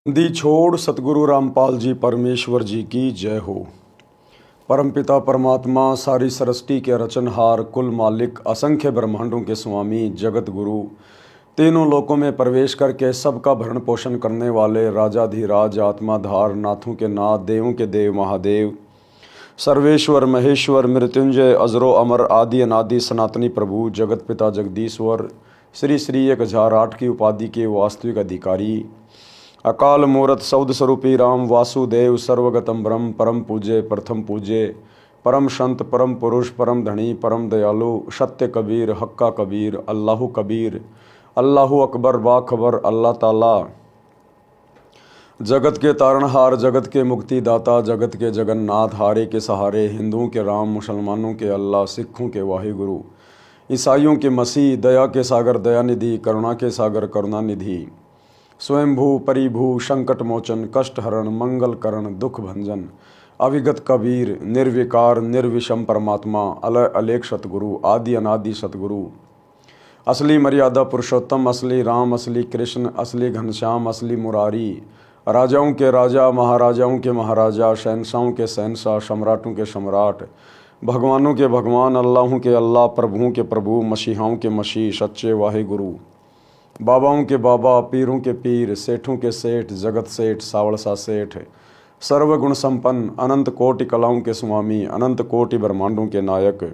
दी छोड़ सतगुरु रामपाल जी परमेश्वर जी की जय हो। परमपिता परमात्मा सारी सृष्टि के रचनहार कुल मालिक असंख्य ब्रह्मांडों के स्वामी जगत गुरु तीनों लोकों में प्रवेश करके सबका भरण पोषण करने वाले राजाधिराज आत्माधार नाथों के नाथ देवों के देव महादेव सर्वेश्वर महेश्वर मृत्युंजय अजरो अमर आदि अनादि सनातनी प्रभु जगत पिता जगदीश्वर श्री श्री 1008 की उपाधि के वास्तविक अधिकारी अकाल मूर्त सौद स्वरूपी राम वासुदेव सर्वगतम ब्रह्म परम पूज्य प्रथम पूज्य परम संत परम पुरुष परम धनी परम दयालु सत्य कबीर हक्का कबीर अल्लाहु अकबर बाखबर अल्लाह ताला जगत के तारणहार जगत के मुक्तिदाता जगत के जगन्नाथ हारे के सहारे हिंदुओं के राम मुसलमानों के अल्लाह सिखों के वाहिगुरु ईसाइयों के मसीह दया के सागर दयानिधि करुणा के सागर करुणानिधि स्वयंभू परिभू संकट मोचन कष्ट हरण मंगल करण दुख भंजन अविगत कबीर निर्विकार निर्विषम परमात्मा अलय अलेख सतगुरु आदि अनादि सतगुरु असली मर्यादा पुरुषोत्तम असली राम असली कृष्ण असली घनश्याम असली मुरारी राजाओं के राजा महाराजाओं के महाराजा शहनशाहों के शहनशाह सम्राटों के सम्राट भगवानों के भगवान अल्लाहों के अल्लाह प्रभुओं के प्रभु मसीहाओं के मसीह सच्चे वाहे गुरु बाबाओं के बाबा पीरों के पीर सेठों के सेठ जगत सेठ सावड़सा सेठ सर्वगुण संपन्न अनंत कोटि कलाओं के स्वामी अनंत कोटि ब्रह्मांडों के नायक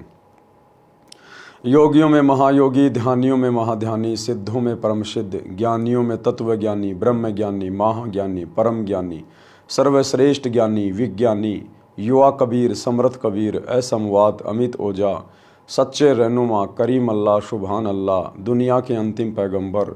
योगियों में महायोगी ध्यानियों में महाध्यानी सिद्धों में परम सिद्ध ज्ञानियों में तत्व ज्ञानी ब्रह्म ज्ञानी महाज्ञानी परम ज्ञानी सर्वश्रेष्ठ ज्ञानी विज्ञानी युवा कबीर समर्थ कबीर असमवाद अमित ओझा सच्चे रहनुमा करीम अल्लाह सुभान अल्लाह दुनिया के अंतिम पैगंबर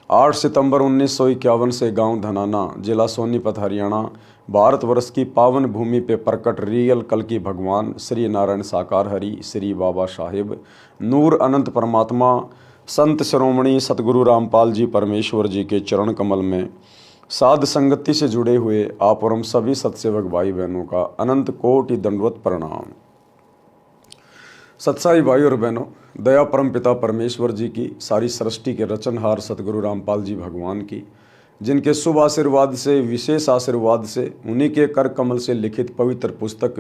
8 सितंबर 1951 से गांव धनाना जिला सोनीपत हरियाणा भारतवर्ष की पावन भूमि पे प्रकट रियल कल की भगवान श्री नारायण साकार हरि श्री बाबा साहिब नूर अनंत परमात्मा संत शिरोमणि सतगुरु रामपाल जी परमेश्वर जी के चरण कमल में साध संगति से जुड़े हुए आप और हम सभी सत्सेवक भाई बहनों का अनंत कोटि दंडवत प्रणाम। सत्साई भाई और बहनों, दया परम पिता परमेश्वर जी की सारी सृष्टि के रचनहार सतगुरु रामपाल जी भगवान की जिनके शुभ आशीर्वाद से विशेष आशीर्वाद से उन्हीं के कर कमल से लिखित पवित्र पुस्तक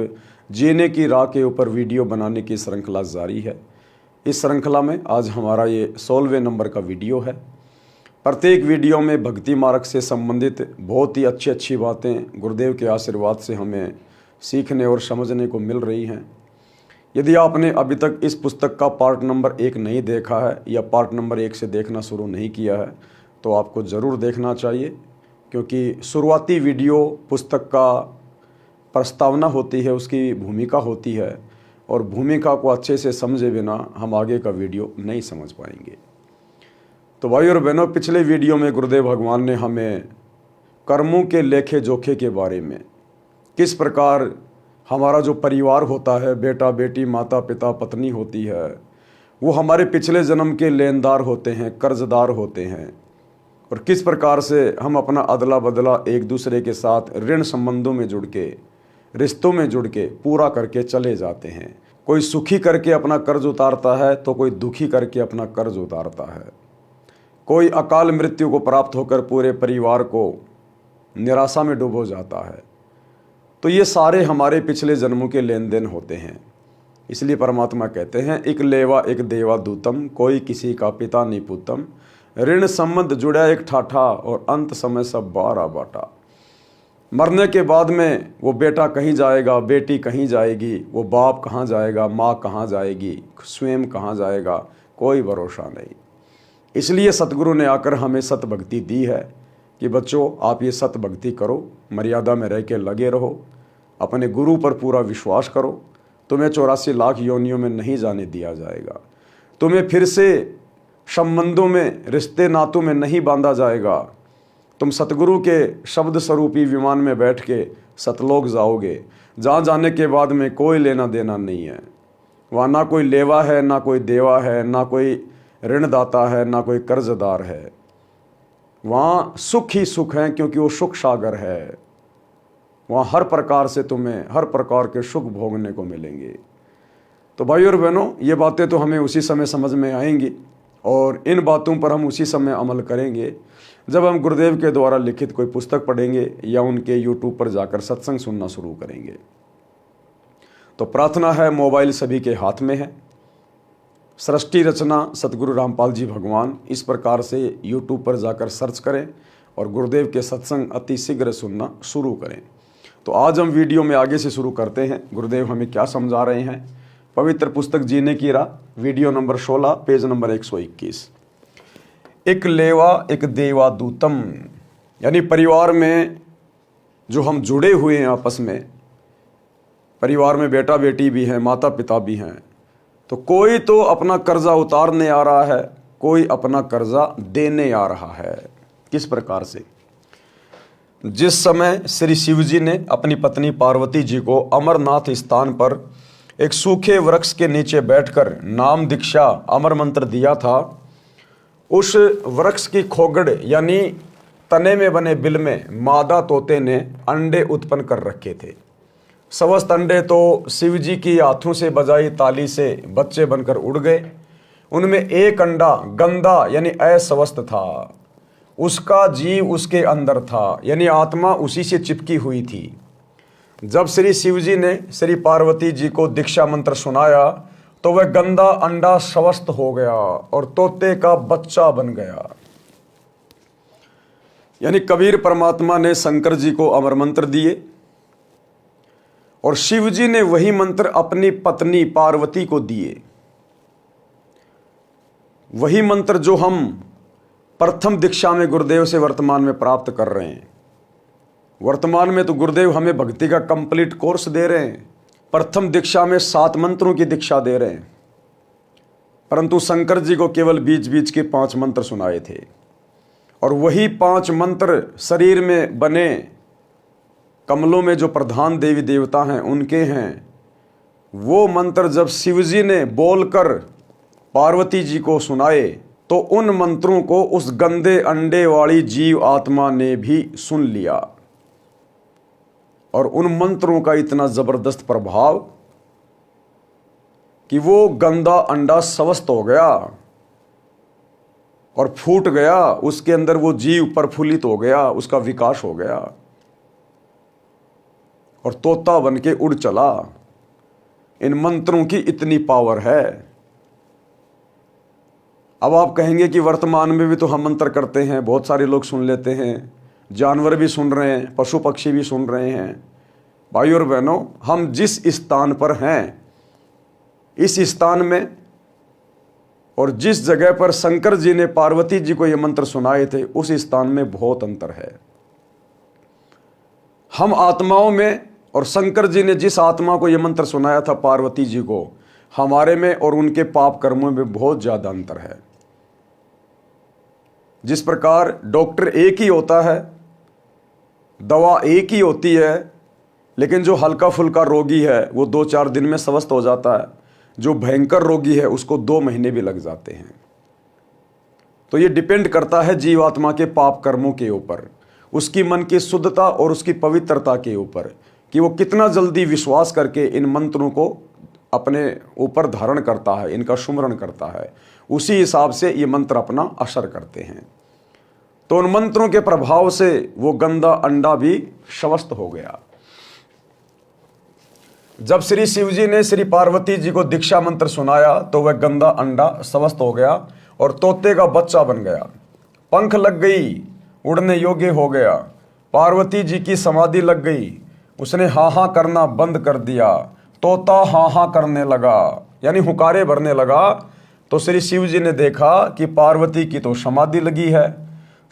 जीने की राह के ऊपर वीडियो बनाने की श्रृंखला जारी है। इस श्रृंखला में आज हमारा ये 16वें नंबर का वीडियो है। प्रत्येक वीडियो में भक्ति मार्ग से संबंधित बहुत ही अच्छी बातें गुरुदेव के आशीर्वाद से हमें सीखने और समझने को मिल रही हैं। यदि आपने अभी तक इस पुस्तक का पार्ट नंबर 1 नहीं देखा है या पार्ट नंबर 1 से देखना शुरू नहीं किया है तो आपको ज़रूर देखना चाहिए, क्योंकि शुरुआती वीडियो पुस्तक का प्रस्तावना होती है, उसकी भूमिका होती है और भूमिका को अच्छे से समझे बिना हम आगे का वीडियो नहीं समझ पाएंगे। तो भाई और बहनों, पिछले वीडियो में गुरुदेव भगवान ने हमें कर्मों के लेखे जोखे के बारे में, किस प्रकार हमारा जो परिवार होता है, बेटा बेटी माता पिता पत्नी होती है, वो हमारे पिछले जन्म के लेनदार होते हैं, कर्जदार होते हैं, और किस प्रकार से हम अपना अदला बदला एक दूसरे के साथ ऋण संबंधों में जुड़ के रिश्तों में जुड़ के पूरा करके चले जाते हैं। कोई सुखी करके अपना कर्ज उतारता है तो कोई दुखी करके अपना कर्ज उतारता है। कोई अकाल मृत्यु को प्राप्त होकर पूरे परिवार को निराशा में डूबो जाता है। तो ये सारे हमारे पिछले जन्मों के लेन देन होते हैं। इसलिए परमात्मा कहते हैं एक लेवा एक देवा दूतम कोई किसी का पिता नहीं पुतम ऋण संबंध जुड़ा एक ठाठा और अंत समय सब बारा बाटा। मरने के बाद में वो बेटा कहीं जाएगा, बेटी कहीं जाएगी, वो बाप कहाँ जाएगा, माँ कहाँ जाएगी, स्वयं कहाँ जाएगा, कोई भरोसा नहीं। इसलिए सतगुरु ने आकर हमें सत भक्ति दी है कि बच्चों आप ये सत भक्ति करो, मर्यादा में रह के लगे रहो, अपने गुरु पर पूरा विश्वास करो, तुम्हें 84 लाख योनियों में नहीं जाने दिया जाएगा, तुम्हें फिर से संबंधों में रिश्ते नातों में नहीं बांधा जाएगा, तुम सतगुरु के शब्द स्वरूपी विमान में बैठ के सतलोक जाओगे, जहाँ जाने के बाद में कोई लेना देना नहीं है। वहाँ ना कोई लेवा है, ना कोई देवा है, ना कोई ऋणदाता है, ना कोई कर्जदार है। वहाँ सुख ही सुख है, क्योंकि वो सुख सागर है। वहाँ हर प्रकार से तुम्हें हर प्रकार के सुख भोगने को मिलेंगे। तो भाई और बहनों, ये बातें तो हमें उसी समय समझ में आएंगी और इन बातों पर हम उसी समय अमल करेंगे जब हम गुरुदेव के द्वारा लिखित कोई पुस्तक पढ़ेंगे या उनके यूट्यूब पर जाकर सत्संग सुनना शुरू करेंगे। तो प्रार्थना है, मोबाइल सभी के हाथ में है, सृष्टि रचना सतगुरु रामपाल जी भगवान, इस प्रकार से यूट्यूब पर जाकर सर्च करें और गुरुदेव के सत्संग अति शीघ्र सुनना शुरू करें। तो आज हम वीडियो में आगे से शुरू करते हैं। गुरुदेव हमें क्या समझा रहे हैं। पवित्र पुस्तक जीने की राह, वीडियो नंबर 16, पेज नंबर 121। एक लेवा एक देवा दूतम, यानी परिवार में जो हम जुड़े हुए हैं आपस में, परिवार में बेटा बेटी भी हैं, माता पिता भी हैं, तो कोई तो अपना कर्जा उतारने आ रहा है, कोई अपना कर्जा देने आ रहा है। किस प्रकार से? जिस समय श्री शिव जी ने अपनी पत्नी पार्वती जी को अमरनाथ स्थान पर एक सूखे वृक्ष के नीचे बैठकर नाम दीक्षा अमर मंत्र दिया था, उस वृक्ष की खोगड़ यानी तने में बने बिल में मादा तोते ने अंडे उत्पन्न कर रखे थे। समस्त अंडे तो शिव जी की हाथों से बजाई ताली से बच्चे बनकर उड़ गए। उनमें एक अंडा गंदा यानी अस्वस्थ था, उसका जीव उसके अंदर था, यानी आत्मा उसी से चिपकी हुई थी। जब श्री शिव जी ने श्री पार्वती जी को दीक्षा मंत्र सुनाया तो वह गंदा अंडा स्वस्थ हो गया और तोते का बच्चा बन गया। यानी कबीर परमात्मा ने शंकर जी को अमर मंत्र दिए और शिव जी ने वही मंत्र अपनी पत्नी पार्वती को दिए। वही मंत्र जो हम प्रथम दीक्षा में गुरुदेव से वर्तमान में प्राप्त कर रहे हैं। वर्तमान में तो गुरुदेव हमें भक्ति का कंप्लीट कोर्स दे रहे हैं। प्रथम दीक्षा में 7 मंत्रों की दीक्षा दे रहे हैं, परंतु शंकर जी को केवल बीच बीच के 5 मंत्र सुनाए थे। और वही 5 मंत्र शरीर में बने कमलों में जो प्रधान देवी देवता हैं उनके हैं। वो मंत्र जब शिव जी ने बोलकर पार्वती जी को सुनाए तो उन मंत्रों को उस गंदे अंडे वाली जीव आत्मा ने भी सुन लिया और उन मंत्रों का इतना जबरदस्त प्रभाव कि वो गंदा अंडा स्वस्थ हो गया और फूट गया। उसके अंदर वो जीव प्रफुल्लित हो गया, उसका विकास हो गया और तोता बन के उड़ चला। इन मंत्रों की इतनी पावर है। अब आप कहेंगे कि वर्तमान में भी तो हम मंत्र करते हैं, बहुत सारे लोग सुन लेते हैं, जानवर भी सुन रहे हैं, पशु पक्षी भी सुन रहे हैं। भाई और बहनों, हम जिस स्थान पर हैं, इस स्थान में और जिस जगह पर शंकर जी ने पार्वती जी को ये मंत्र सुनाए थे, उस स्थान में बहुत अंतर है। हम आत्माओं में और शंकर जी ने जिस आत्मा को ये मंत्र सुनाया था पार्वती जी को, हमारे में और उनके पाप कर्मों में बहुत ज़्यादा अंतर है। जिस प्रकार डॉक्टर एक ही होता है, दवा एक ही होती है, लेकिन जो हल्का फुल्का रोगी है वो 2-4 दिन में स्वस्थ हो जाता है, जो भयंकर रोगी है उसको 2 महीने भी लग जाते हैं। तो ये डिपेंड करता है जीवात्मा के पाप कर्मों के ऊपर, उसकी मन की शुद्धता और उसकी पवित्रता के ऊपर, कि वो कितना जल्दी विश्वास करके इन मंत्रों को अपने ऊपर धारण करता है, इनका सुमरण करता है। उसी हिसाब से ये मंत्र अपना असर करते हैं। तो उन मंत्रों के प्रभाव से वो गंदा अंडा भी स्वस्थ हो गया। जब श्री शिव जी ने श्री पार्वती जी को दीक्षा मंत्र सुनाया तो वह गंदा अंडा स्वस्थ हो गया और तोते का बच्चा बन गया। पंख लग गई, उड़ने योग्य हो गया। पार्वती जी की समाधि लग गई, उसने हाँ हाँ करना बंद कर दिया, तोता हाँ हाँ करने लगा, यानी हुकारे भरने लगा। तो श्री शिव जी ने देखा कि पार्वती की तो समाधि लगी है,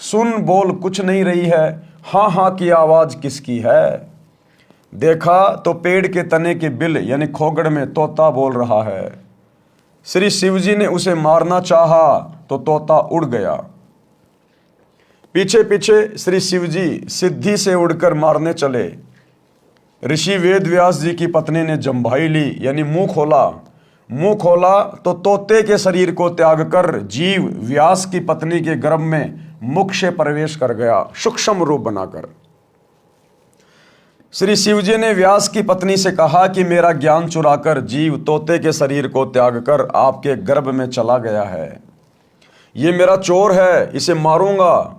सुन बोल कुछ नहीं रही है, हाँ हाँ की आवाज़ किसकी है। देखा तो पेड़ के तने के बिल यानी खोगड़ में तोता बोल रहा है। श्री शिव जी ने उसे मारना चाहा तो तोता उड़ गया। पीछे पीछे श्री शिव जी सिद्धि से उड़कर मारने चले। ऋषि वेद व्यास जी की पत्नी ने जम्भाई ली यानी मुंह खोला तो तोते के शरीर को त्याग कर जीव व्यास की पत्नी के गर्भ में मुख से प्रवेश कर गया, सूक्ष्म रूप बनाकर। श्री शिव जी ने व्यास की पत्नी से कहा कि मेरा ज्ञान चुराकर जीव तोते के शरीर को त्याग कर आपके गर्भ में चला गया है। ये मेरा चोर है, इसे मारूंगा।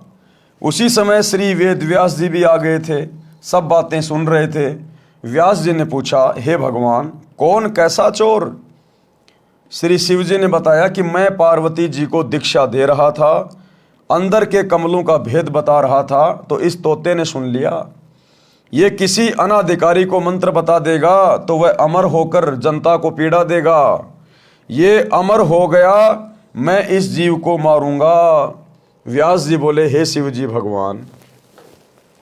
उसी समय श्री वेद व्यास जी भी आ गए थे, सब बातें सुन रहे थे। व्यास जी ने पूछा, हे भगवान, कौन कैसा चोर? श्री शिव जी ने बताया कि मैं पार्वती जी को दीक्षा दे रहा था, अंदर के कमलों का भेद बता रहा था, तो इस तोते ने सुन लिया। ये किसी अनाधिकारी को मंत्र बता देगा तो वह अमर होकर जनता को पीड़ा देगा। ये अमर हो गया, मैं इस जीव को मारूंगा। व्यास जी बोले, हे शिव जी भगवान,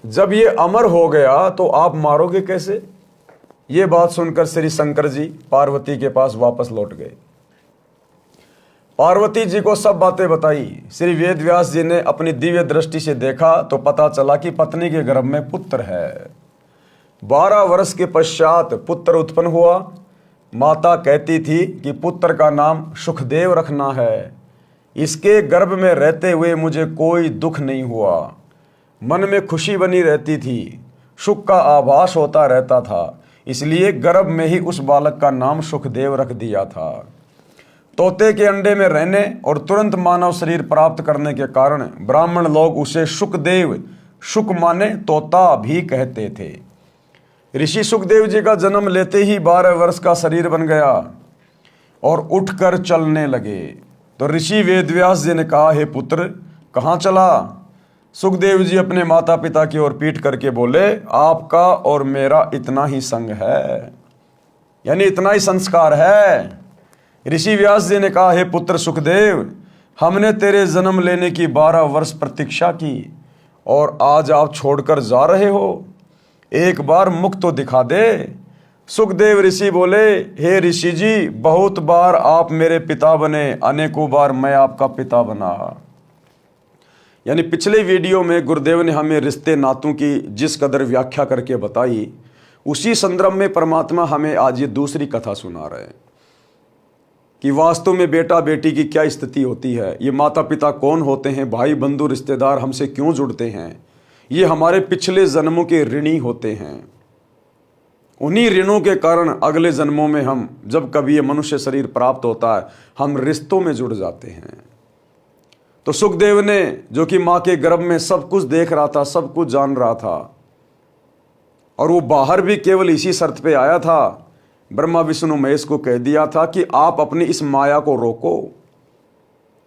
जब ये अमर हो गया तो आप मारोगे कैसे? ये बात सुनकर श्री शंकर जी पार्वती के पास वापस लौट गए। पार्वती जी को सब बातें बताई। श्री वेद व्यास जी ने अपनी दिव्य दृष्टि से देखा तो पता चला कि पत्नी के गर्भ में पुत्र है। 12 वर्ष के पश्चात पुत्र उत्पन्न हुआ। माता कहती थी कि पुत्र का नाम सुखदेव रखना है। इसके गर्भ में रहते हुए मुझे कोई दुख नहीं हुआ, मन में खुशी बनी रहती थी, सुख का आभास होता रहता था, इसलिए गर्भ में ही उस बालक का नाम सुखदेव रख दिया था। तोते के अंडे में रहने और तुरंत मानव शरीर प्राप्त करने के कारण ब्राह्मण लोग उसे सुखदेव, सुख माने तोता भी कहते थे। ऋषि सुखदेव जी का जन्म लेते ही 12 वर्ष का शरीर बन गया और उठकर चलने लगे। तो ऋषि वेदव्यास जी ने कहा, हे पुत्र, कहाँ चला? सुखदेव जी अपने माता पिता की ओर पीट करके बोले, आपका और मेरा इतना ही संग है, यानी इतना ही संस्कार है। ऋषि व्यास जी ने कहा, हे पुत्र सुखदेव, हमने तेरे जन्म लेने की 12 वर्ष प्रतीक्षा की और आज आप छोड़कर जा रहे हो। एक बार मुख तो दिखा दे। सुखदेव ऋषि बोले, हे ऋषि जी, बहुत बार आप मेरे पिता बने, अनेकों बार मैं आपका पिता बना। यानी पिछले वीडियो में गुरुदेव ने हमें रिश्ते नातों की जिस कदर व्याख्या करके बताई, उसी संदर्भ में परमात्मा हमें आज ये दूसरी कथा सुना रहे हैं कि वास्तव में बेटा बेटी की क्या स्थिति होती है, ये माता पिता कौन होते हैं, भाई बंधु रिश्तेदार हमसे क्यों जुड़ते हैं, ये हमारे पिछले जन्मों के ऋणी होते हैं। उन्हीं ऋणों के कारण अगले जन्मों में हम, जब कभी ये मनुष्य शरीर प्राप्त होता है, हम रिश्तों में जुड़ जाते हैं। तो सुखदेव ने, जो कि मां के गर्भ में सब कुछ देख रहा था, सब कुछ जान रहा था, और वो बाहर भी केवल इसी शर्त पे आया था, ब्रह्मा विष्णु महेश को कह दिया था कि आप अपनी इस माया को रोको,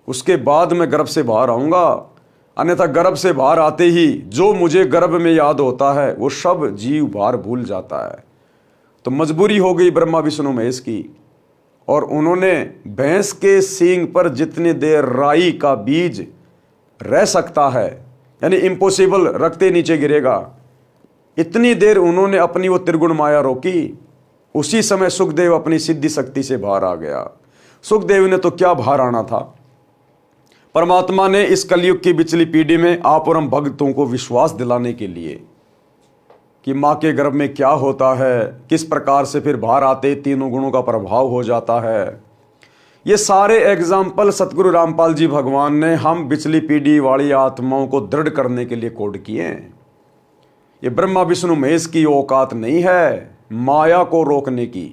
उसके बाद मैं गर्भ से बाहर आऊंगा, अन्यथा गर्भ से बाहर आते ही जो मुझे गर्भ में याद होता है वो सब जीव बाहर भूल जाता है। तो मजबूरी हो गई ब्रह्मा विष्णु महेश की, और उन्होंने भैंस के सींग पर जितनी देर राई का बीज रह सकता है, यानी इम्पॉसिबल, रखते नीचे गिरेगा, इतनी देर उन्होंने अपनी वो त्रिगुण माया रोकी। उसी समय सुखदेव अपनी सिद्धि शक्ति से बाहर आ गया। सुखदेव ने तो क्या बाहर आना था, परमात्मा ने इस कलयुग की पिछली पीढ़ी में आप और हम भक्तों को विश्वास दिलाने के लिए कि माँ के गर्भ में क्या होता है, किस प्रकार से फिर बाहर आते तीनों गुणों का प्रभाव हो जाता है, ये सारे एग्जाम्पल सतगुरु रामपाल जी भगवान ने हम पिछली पीढ़ी वाली आत्माओं को दृढ़ करने के लिए कोड किए हैं। ये ब्रह्मा विष्णु महेश की औकात नहीं है माया को रोकने की।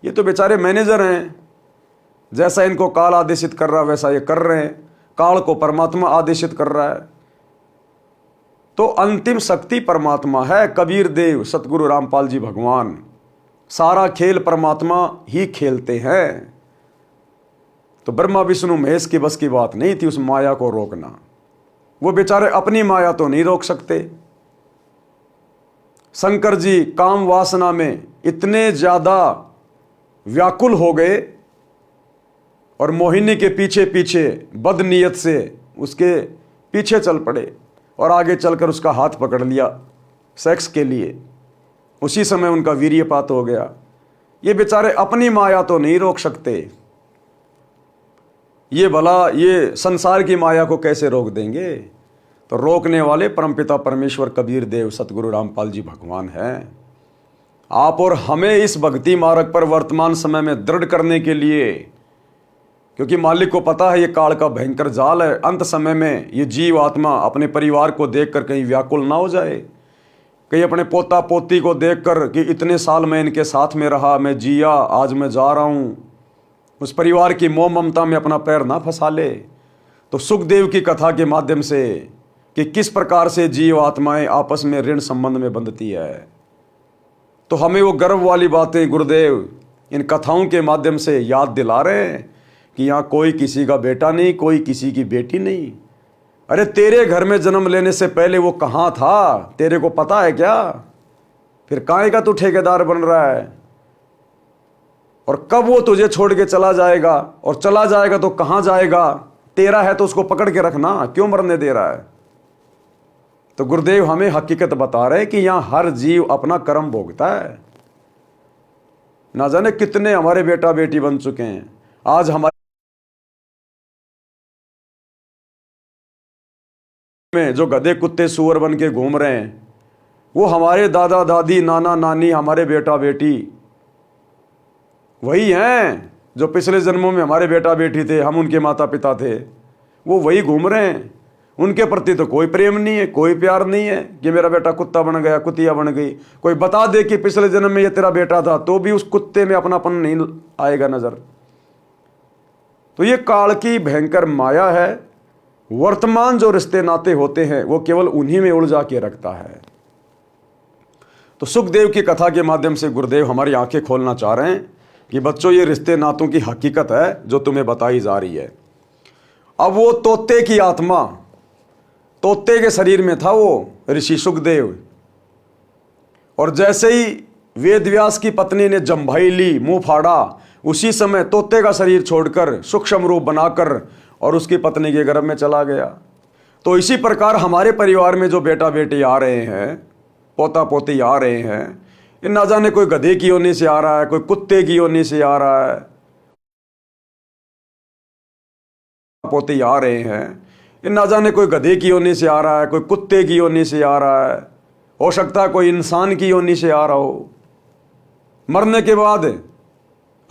ये तो बेचारे मैनेजर हैं, जैसा इनको काल आदेशित कर रहा है वैसा ये कर रहे हैं, काल को परमात्मा आदेशित कर रहा है। तो अंतिम शक्ति परमात्मा है, कबीर देव सतगुरु रामपाल जी भगवान, सारा खेल परमात्मा ही खेलते हैं। तो ब्रह्मा विष्णु महेश की बस की बात नहीं थी उस माया को रोकना। वो बेचारे अपनी माया तो नहीं रोक सकते। शंकर जी काम वासना में इतने ज्यादा व्याकुल हो गए और मोहिनी के पीछे पीछे बदनीयत से उसके पीछे चल पड़े और आगे चलकर उसका हाथ पकड़ लिया सेक्स के लिए। उसी समय उनका वीर्यपात हो गया। ये बेचारे अपनी माया तो नहीं रोक सकते, ये भला ये संसार की माया को कैसे रोक देंगे। तो रोकने वाले परमपिता परमेश्वर कबीर देव सतगुरु रामपाल जी भगवान हैं। आप और हमें इस भक्ति मार्ग पर वर्तमान समय में दृढ़ करने के लिए, क्योंकि मालिक को पता है ये काल का भयंकर जाल है, अंत समय में ये जीव आत्मा अपने परिवार को देखकर कहीं व्याकुल ना हो जाए, कहीं अपने पोता पोती को देखकर कि इतने साल मैं इनके साथ में रहा, मैं जिया, आज मैं जा रहा हूँ, उस परिवार की मोह ममता में अपना पैर ना फंसा ले। तो सुखदेव की कथा के माध्यम से कि किस प्रकार से जीव आत्माएं आपस में ऋण संबंध में बंधती है, तो हमें वो गर्व वाली बातें गुरुदेव इन कथाओं के माध्यम से याद दिला रहे हैं कि यहाँ कोई किसी का बेटा नहीं, कोई किसी की बेटी नहीं। अरे तेरे घर में जन्म लेने से पहले वो कहाँ था, तेरे को पता है क्या? फिर काहे का तू ठेकेदार बन रहा है? और कब वो तुझे छोड़ के चला जाएगा, और चला जाएगा तो कहाँ जाएगा? तेरा है तो उसको पकड़ के रखना, क्यों मरने दे रहा है? तो गुरुदेव हमें हकीकत बता रहे हैं कि यहां हर जीव अपना कर्म भोगता है। ना जाने कितने हमारे बेटा बेटी बन चुके हैं, आज हमारे में जो गधे कुत्ते सुअर बन के घूम रहे हैं, वो हमारे दादा दादी नाना नानी हमारे बेटा बेटी वही हैं जो पिछले जन्मों में हमारे बेटा बेटी थे, हम उनके माता पिता थे, वो वही घूम रहे हैं। उनके प्रति तो कोई प्रेम नहीं है, कोई प्यार नहीं है कि मेरा बेटा कुत्ता बन गया, कुतिया बन गई। कोई बता दे कि पिछले जन्म में ये तेरा बेटा था, तो भी उस कुत्ते में अपनापन नहीं आएगा नजर। तो ये काल की भयंकर माया है। वर्तमान जो रिश्ते नाते होते हैं वो केवल उन्हीं में उलझा के रखता है। तो सुखदेव की कथा के माध्यम से गुरुदेव हमारी आंखें खोलना चाह रहे हैं कि बच्चों, ये रिश्ते नातों की हकीकत है जो तुम्हें बताई जा रही है। अब वो तोते की आत्मा, तोते के शरीर में था वो ऋषि सुखदेव, और जैसे ही वेद व्यास की पत्नी ने जम्भाई ली, मुंह फाड़ा, उसी समय तोते का शरीर छोड़कर सूक्ष्म रूप बनाकर और उसकी पत्नी के गर्भ में चला गया। तो इसी प्रकार हमारे परिवार में जो बेटा बेटी आ रहे हैं, पोता पोती आ रहे हैं, ये ना जाने कोई गधे की योनि से आ रहा है, कोई कुत्ते की योनि से आ रहा है, पोते आ रहे हैं, ये ना जाने कोई गधे की योनि से आ रहा है, कोई कुत्ते की योनि से आ रहा है, हो सकता है कोई इंसान की योनि से आ रहा हो। मरने के बाद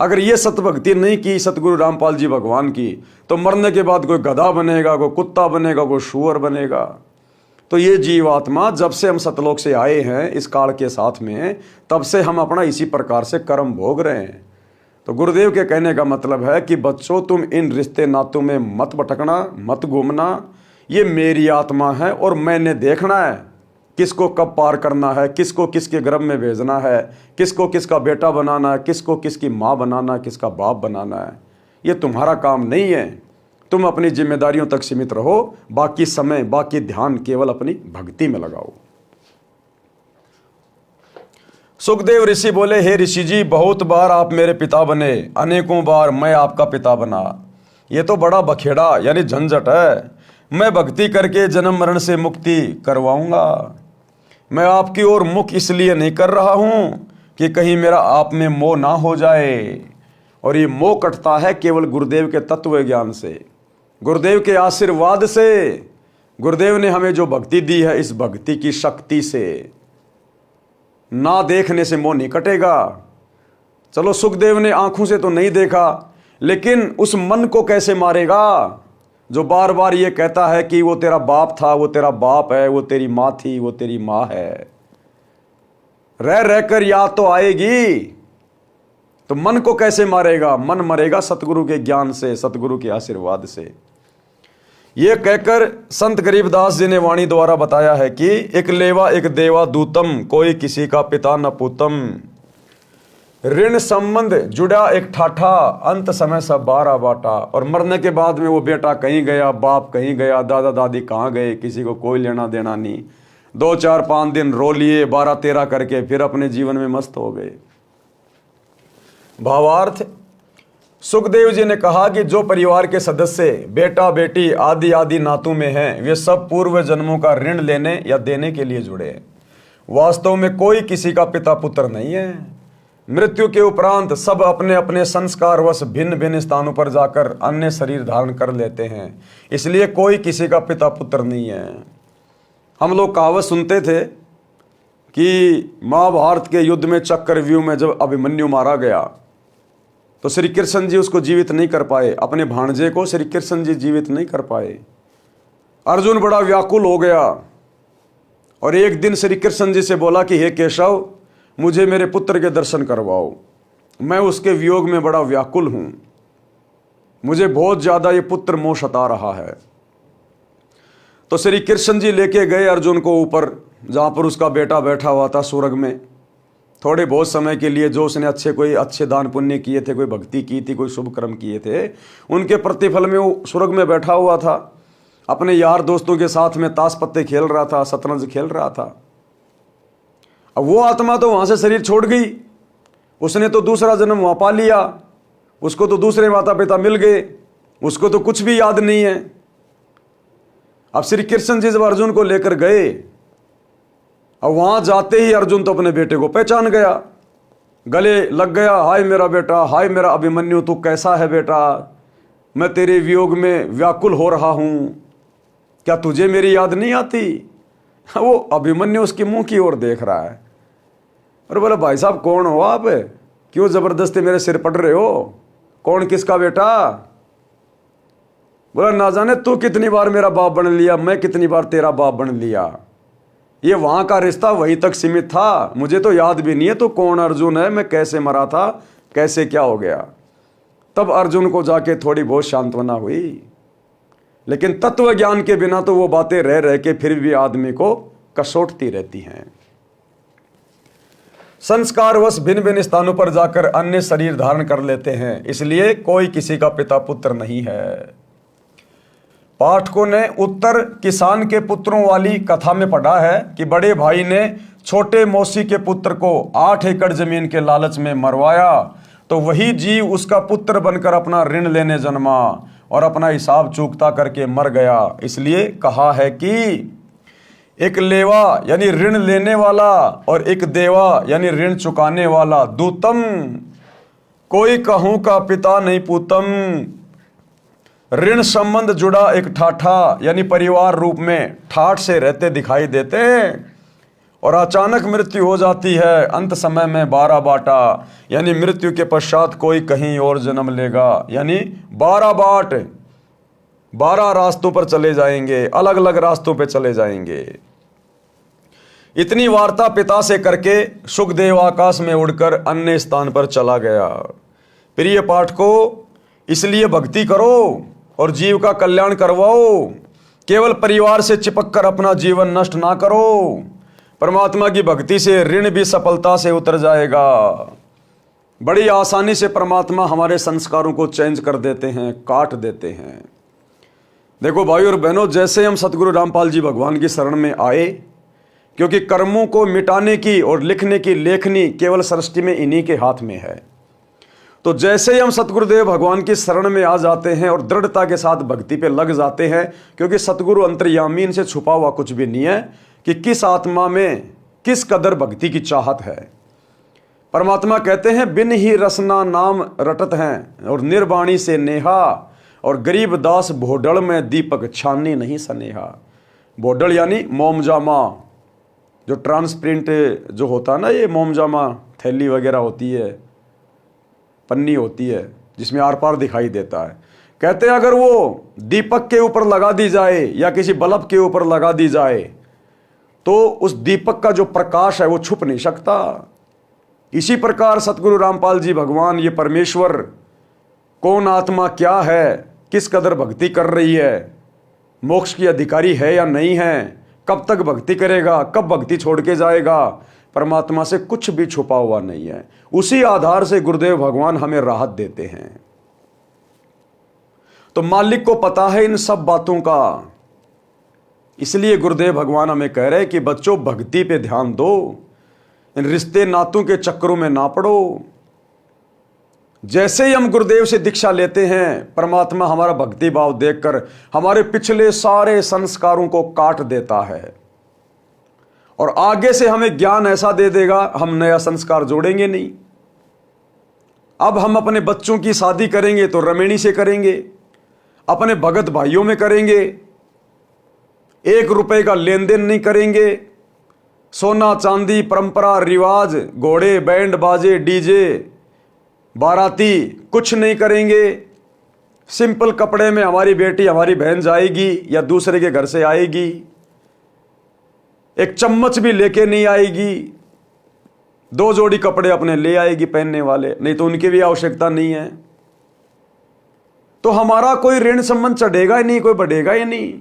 अगर ये सतभक्ति नहीं की सतगुरु रामपाल जी भगवान की, तो मरने के बाद कोई गधा बनेगा, कोई कुत्ता बनेगा, कोई शुअर बनेगा। तो ये जीवात्मा जब से हम सतलोक से आए हैं इस काल के साथ में, तब से हम अपना इसी प्रकार से कर्म भोग रहे हैं। तो गुरुदेव के कहने का मतलब है कि बच्चों, तुम इन रिश्ते नातों में मत भटकना, मत घूमना। ये मेरी आत्मा है और मैंने देखना है किसको कब पार करना है, किसको किसके गर्भ में भेजना है, किसको किसका बेटा बनाना है, किसको किसकी माँ बनाना है, किसका बाप बनाना है। ये तुम्हारा काम नहीं है। तुम अपनी जिम्मेदारियों तक सीमित रहो, बाकी समय, बाकी ध्यान केवल अपनी भक्ति में लगाओ। सुखदेव ऋषि बोले, हे ऋषि जी, बहुत बार आप मेरे पिता बने, अनेकों बार मैं आपका पिता बना। ये तो बड़ा बखेड़ा यानी झंझट है। मैं भक्ति करके जन्म मरण से मुक्ति करवाऊंगा। मैं आपकी ओर मुख इसलिए नहीं कर रहा हूं कि कहीं मेरा आप में मोह ना हो जाए। और ये मोह कटता है केवल गुरुदेव के तत्व ज्ञान से, गुरुदेव के आशीर्वाद से। गुरुदेव ने हमें जो भक्ति दी है, इस भक्ति की शक्ति से ना देखने से मोह नहीं कटेगा। चलो, सुखदेव ने आंखों से तो नहीं देखा, लेकिन उस मन को कैसे मारेगा जो बार बार ये कहता है कि वो तेरा बाप था, वो तेरा बाप है, वो तेरी माँ थी, वो तेरी माँ है। रह रहकर याद तो आएगी, तो मन को कैसे मारेगा? मन मरेगा सतगुरु के ज्ञान से, सतगुरु के आशीर्वाद से। ये कहकर संत गरीबदास जी ने वाणी द्वारा बताया है कि एक लेवा एक देवा दूतम, कोई किसी का पिता न पूतम। ऋण संबंध जुड़ा एक ठाठा, अंत समय सब बारा बाटा। और मरने के बाद में वो बेटा कहीं गया, बाप कहीं गया, दादा दादी कहाँ गए, किसी को कोई लेना देना नहीं। 2 4 5 दिन रो लिए, 12 13 करके फिर अपने जीवन में मस्त हो गए। भावार्थ, सुखदेव जी ने कहा कि जो परिवार के सदस्य बेटा बेटी आदि आदि नातों में हैं, वे सब पूर्व जन्मों का ऋण लेने या देने के लिए जुड़े हैं। वास्तव में कोई किसी का पिता पुत्र नहीं है। मृत्यु के उपरांत सब अपने अपने संस्कारवश भिन्न भिन्न स्थानों पर जाकर अन्य शरीर धारण कर लेते हैं। इसलिए कोई किसी का पिता पुत्र नहीं है। हम लोग कहावत सुनते थे कि महाभारत के युद्ध में चक्रव्यूह में जब अभिमन्यु मारा गया, तो श्री कृष्ण जी उसको जीवित नहीं कर पाए। अपने भांजे को श्री कृष्ण जी जीवित नहीं कर पाए। अर्जुन बड़ा व्याकुल हो गया और एक दिन श्री कृष्ण जी से बोला कि हे केशव, मुझे मेरे पुत्र के दर्शन करवाओ, मैं उसके वियोग में बड़ा व्याकुल हूं, मुझे बहुत ज्यादा ये पुत्र मोह सता रहा है। तो श्री कृष्ण जी लेके गए अर्जुन को ऊपर, जहाँ पर उसका बेटा बैठा हुआ था स्वर्ग में। थोड़े बहुत समय के लिए जो उसने कोई अच्छे दान पुण्य किए थे, कोई भक्ति की थी, कोई शुभ कर्म किए थे, उनके प्रतिफल में वो स्वर्ग में बैठा हुआ था, अपने यार दोस्तों के साथ में ताश पत्ते खेल रहा था, शतरंज खेल रहा था। अब वो आत्मा तो वहाँ से शरीर छोड़ गई, उसने तो दूसरा जन्म वहाँ पा लिया, उसको तो दूसरे माता पिता मिल गए, उसको तो कुछ भी याद नहीं है। अब श्री कृष्ण जी जब अर्जुन को लेकर गए, अब वहां जाते ही अर्जुन तो अपने बेटे को पहचान गया, गले लग गया, हाय मेरा बेटा, हाय मेरा अभिमन्यु, तू कैसा है बेटा, मैं तेरे वियोग में व्याकुल हो रहा हूं, क्या तुझे मेरी याद नहीं आती। वो अभिमन्यु उसके मुंह की ओर देख रहा है और बोला, भाई साहब कौन हो आप, क्यों जबरदस्ती मेरे सिर पड़ रहे हो, कौन किसका बेटा। बोला, ना जाने तू कितनी बार मेरा बाप बन लिया, मैं कितनी बार तेरा बाप बन लिया, ये वहां का रिश्ता वहीं तक सीमित था, मुझे तो याद भी नहीं है तो कौन अर्जुन है, मैं कैसे मरा था, कैसे क्या हो गया। तब अर्जुन को जाके थोड़ी बहुत सांत्वना हुई, लेकिन तत्व ज्ञान के बिना तो वो बातें रह रह के फिर भी आदमी को कसोटती रहती हैं। संस्कारवश भिन्न भिन्न स्थानों पर जाकर अन्य शरीर धारण कर लेते हैं, इसलिए कोई किसी का पिता पुत्र नहीं है। पाठकों ने उत्तर किसान के पुत्रों वाली कथा में पढ़ा है कि बड़े भाई ने छोटे मौसी के पुत्र को 8 एकड़ जमीन के लालच में मरवाया, तो वही जीव उसका पुत्र बनकर अपना ऋण लेने जन्मा और अपना हिसाब चूकता करके मर गया। इसलिए कहा है कि एक लेवा यानी ऋण लेने वाला और एक देवा यानी ऋण चुकाने वाला, दूतम कोई कहूं का पिता नहीं पूतम। ऋण संबंध जुड़ा एक ठाठा यानी परिवार रूप में ठाठ से रहते दिखाई देते हैं और अचानक मृत्यु हो जाती है। अंत समय में 12 बाटा यानी मृत्यु के पश्चात कोई कहीं और जन्म लेगा, यानी 12 बाट, 12 रास्तों पर चले जाएंगे, अलग अलग रास्तों पर चले जाएंगे। इतनी वार्ता पिता से करके सुखदेव आकाश में उड़कर अन्य स्थान पर चला गया। प्रिय पाठकों, इसलिए भक्ति करो और जीव का कल्याण करवाओ, केवल परिवार से चिपक कर अपना जीवन नष्ट ना करो। परमात्मा की भक्ति से ऋण भी सफलता से उतर जाएगा। बड़ी आसानी से परमात्मा हमारे संस्कारों को चेंज कर देते हैं, काट देते हैं। देखो भाई और बहनों, जैसे हम सतगुरु रामपाल जी भगवान की शरण में आए, क्योंकि कर्मों को मिटाने की और लिखने की लेखनी केवल सृष्टि में इन्हीं के हाथ में है, तो जैसे ही हम सतगुरुदेव भगवान की शरण में आ जाते हैं और दृढ़ता के साथ भक्ति पे लग जाते हैं, क्योंकि सतगुरु अंतर्यामी, इनसे छुपा हुआ कुछ भी नहीं है कि किस आत्मा में किस कदर भक्ति की चाहत है। परमात्मा कहते हैं, बिन ही रसना नाम रटत हैं और निर्वाणी से नेहा, और गरीब दास भोडल में दीपक छानी नहीं सनेहा। भोडल यानी मोमजामा, जो ट्रांसपेरेंट जो होता है ना, ये मोमजामा थैली वगैरह होती है, पन्नी होती है जिसमें आर पार दिखाई देता है। कहते हैं अगर वो दीपक के ऊपर लगा दी जाए या किसी बल्ब के ऊपर लगा दी जाए तो उस दीपक का जो प्रकाश है वो छुप नहीं सकता। इसी प्रकार सतगुरु रामपाल जी भगवान, ये परमेश्वर, कौन आत्मा क्या है, किस कदर भक्ति कर रही है, मोक्ष की अधिकारी है या नहीं है, कब तक भक्ति करेगा, कब भक्ति छोड़ के जाएगा, परमात्मा से कुछ भी छुपा हुआ नहीं है। उसी आधार से गुरुदेव भगवान हमें राहत देते हैं। तो मालिक को पता है इन सब बातों का, इसलिए गुरुदेव भगवान हमें कह रहे हैं कि बच्चों भक्ति पे ध्यान दो, इन रिश्ते नातों के चक्करों में ना पड़ो। जैसे ही हम गुरुदेव से दीक्षा लेते हैं, परमात्मा हमारा भक्ति भाव देखकर हमारे पिछले सारे संस्कारों को काट देता है और आगे से हमें ज्ञान ऐसा दे देगा, हम नया संस्कार जोड़ेंगे नहीं। अब हम अपने बच्चों की शादी करेंगे तो रमेणी से करेंगे, अपने भगत भाइयों में करेंगे, 1 रुपए का लेन देन नहीं करेंगे, सोना चांदी परंपरा रिवाज, घोड़े बैंड बाजे डीजे बाराती कुछ नहीं करेंगे। सिंपल कपड़े में हमारी बेटी हमारी बहन जाएगी या दूसरे के घर से आएगी, एक चम्मच भी लेके नहीं आएगी, 2 जोड़ी कपड़े अपने ले आएगी पहनने वाले, नहीं तो उनकी भी आवश्यकता नहीं है। तो हमारा कोई ऋण संबंध चढ़ेगा ही नहीं, कोई बढ़ेगा ही नहीं।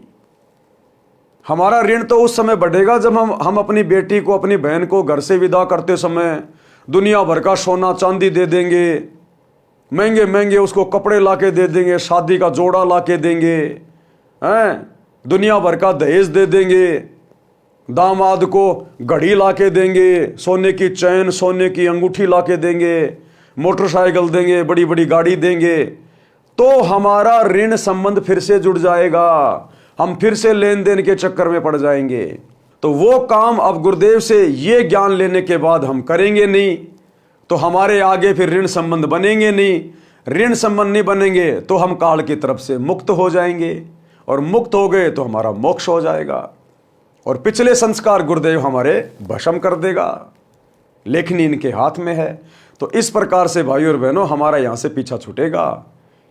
हमारा ऋण तो उस समय बढ़ेगा जब हम अपनी बेटी को, अपनी बहन को घर से विदा करते समय दुनिया भर का सोना चांदी दे देंगे, महंगे महंगे उसको कपड़े लाके दे देंगे, शादी का जोड़ा लाके देंगे, हैं, दुनिया भर का दहेज दे देंगे, दामाद को घड़ी लाके देंगे, सोने की चैन, सोने की अंगूठी लाके देंगे, मोटरसाइकिल देंगे, बड़ी बड़ी गाड़ी देंगे, तो हमारा ऋण संबंध फिर से जुड़ जाएगा, हम फिर से लेन देन के चक्कर में पड़ जाएंगे। तो वो काम अब गुरुदेव से ये ज्ञान लेने के बाद हम करेंगे नहीं, तो हमारे आगे फिर ऋण संबंध बनेंगे नहीं। ऋण संबंध नहीं बनेंगे तो हम काल की तरफ से मुक्त हो जाएंगे, और मुक्त हो गए तो हमारा मोक्ष हो जाएगा, और पिछले संस्कार गुरुदेव हमारे भस्म कर देगा। लेखनी इनके हाथ में है। तो इस प्रकार से भाई और बहनों हमारा यहाँ से पीछा छूटेगा।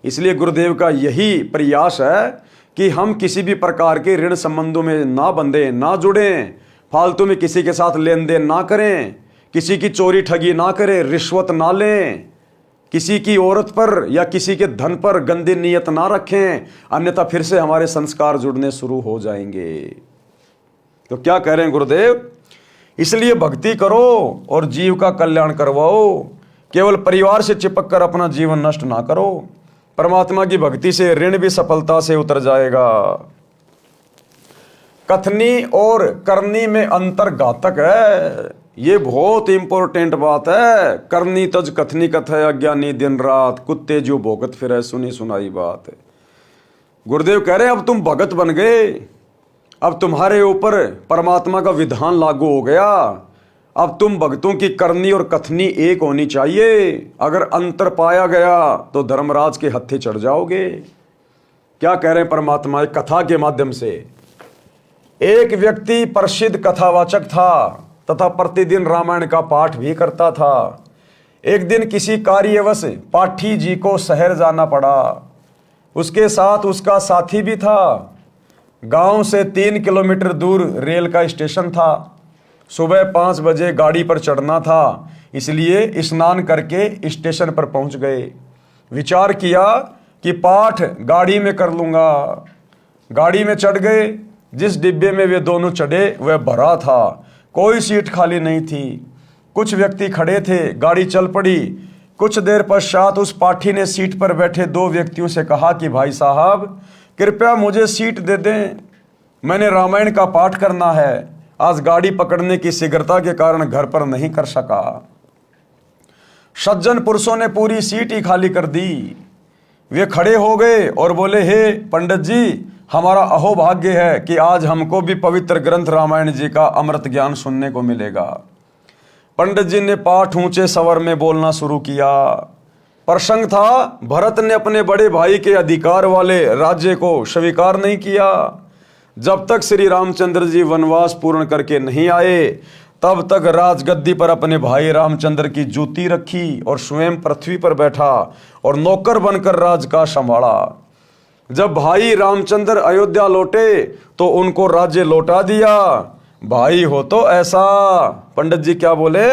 इसलिए गुरुदेव का यही प्रयास है कि हम किसी भी प्रकार के ऋण संबंधों में ना बंधें, ना जुड़ें, फालतू में किसी के साथ लेन देन ना करें, किसी की चोरी ठगी ना करें, रिश्वत ना लें, किसी की औरत पर या किसी के धन पर गंदी नीयत ना रखें, अन्यथा फिर से हमारे संस्कार जुड़ने शुरू हो जाएंगे। तो क्या कह रहे हैं गुरुदेव? इसलिए भक्ति करो और जीव का कल्याण करवाओ, केवल परिवार से चिपक कर अपना जीवन नष्ट ना करो। परमात्मा की भक्ति से ऋण भी सफलता से उतर जाएगा। कथनी और करनी में अंतर घातक है, ये बहुत इंपॉर्टेंट बात है। करनी तज कथनी कथ है, अज्ञानी दिन रात, कुत्ते जो भोगत फिर सुनी सुनाई बात है। गुरुदेव कह रहे हैं अब तुम भगत बन गए, अब तुम्हारे ऊपर परमात्मा का विधान लागू हो गया, अब तुम भक्तों की करनी और कथनी एक होनी चाहिए। अगर अंतर पाया गया तो धर्मराज के हत्थे चढ़ जाओगे। क्या कह रहे हैं परमात्मा? एक कथा के माध्यम से। एक व्यक्ति प्रसिद्ध कथावाचक था तथा प्रतिदिन रामायण का पाठ भी करता था। एक दिन किसी कार्यवश पाठी जी को शहर जाना पड़ा। उसके साथ उसका साथी भी था। गांव से 3 किलोमीटर दूर रेल का स्टेशन था। सुबह 5 बजे गाड़ी पर चढ़ना था, इसलिए स्नान करके स्टेशन पर पहुंच गए। विचार किया कि पाठ गाड़ी में कर लूंगा। गाड़ी में चढ़ गए। जिस डिब्बे में वे दोनों चढ़े वह भरा था, कोई सीट खाली नहीं थी। कुछ व्यक्ति खड़े थे। गाड़ी चल पड़ी। कुछ देर पश्चात उस पाठी ने सीट पर बैठे 2 व्यक्तियों से कहा कि भाई साहब कृपया मुझे सीट दे दें, मैंने रामायण का पाठ करना है, आज गाड़ी पकड़ने की शीघ्रता के कारण घर पर नहीं कर सका। सज्जन पुरुषों ने पूरी सीट ही खाली कर दी। वे खड़े हो गए और बोले, हे पंडित जी, हमारा अहोभाग्य है कि आज हमको भी पवित्र ग्रंथ रामायण जी का अमृत ज्ञान सुनने को मिलेगा। पंडित जी ने पाठ ऊंचे स्वर में बोलना शुरू किया। प्रसंग था, भरत ने अपने बड़े भाई के अधिकार वाले राज्य को स्वीकार नहीं किया। जब तक श्री रामचंद्र जी वनवास पूर्ण करके नहीं आए तब तक राजगद्दी पर अपने भाई रामचंद्र की जूती रखी और स्वयं पृथ्वी पर बैठा और नौकर बनकर राज का संभाला। जब भाई रामचंद्र अयोध्या लौटे तो उनको राज्य लौटा दिया। भाई हो तो ऐसा। पंडित जी क्या बोले?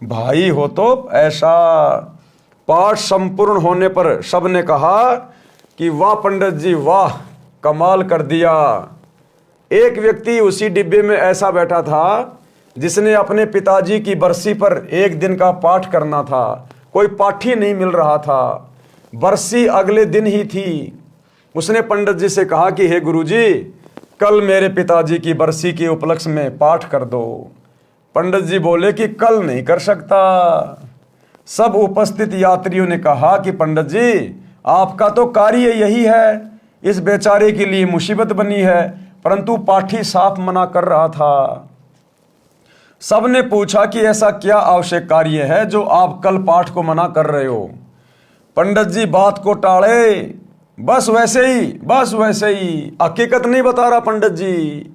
भाई हो तो ऐसा। पाठ संपूर्ण होने पर सबने कहा कि वाह पंडित जी वाह, कमाल कर दिया। एक व्यक्ति उसी डिब्बे में ऐसा बैठा था जिसने अपने पिताजी की बरसी पर एक दिन का पाठ करना था। कोई पाठी नहीं मिल रहा था। बरसी अगले दिन ही थी। उसने पंडित जी से कहा कि हे गुरुजी, कल मेरे पिताजी की बरसी के उपलक्ष्य में पाठ कर दो। पंडित जी बोले कि कल नहीं कर सकता। सब उपस्थित यात्रियों ने कहा कि पंडित जी, आपका तो कार्य यही है, इस बेचारे के लिए मुसीबत बनी है, परंतु पाठी साफ मना कर रहा था। सबने पूछा कि ऐसा क्या आवश्यक कार्य है जो आप कल पाठ को मना कर रहे हो? पंडित जी बात को टाले, बस वैसे ही, हकीकत नहीं बता रहा पंडित जी।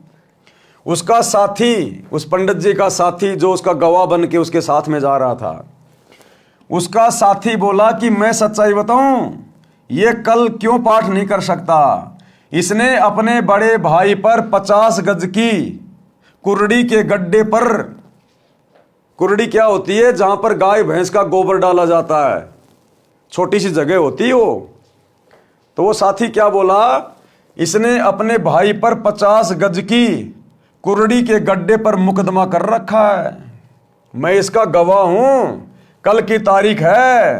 उसका साथी, उस पंडित जी का साथी जो उसका गवाह बन के उसके साथ में जा रहा था, उसका साथी बोला कि मैं सच्चाई बताऊं, ये कल क्यों पाठ नहीं कर सकता? इसने अपने बड़े भाई पर 50 गज की कुर्डी के गड्ढे पर, कुर्डी क्या होती है? जहां पर गाय भैंस का गोबर डाला जाता है, छोटी सी जगह होती है वो। तो वो साथी क्या बोला? इसने अपने भाई पर 50 गज की कुर्डी के गड्ढे पर मुकदमा कर रखा है। मैं इसका गवाह हूं, कल की तारीख है।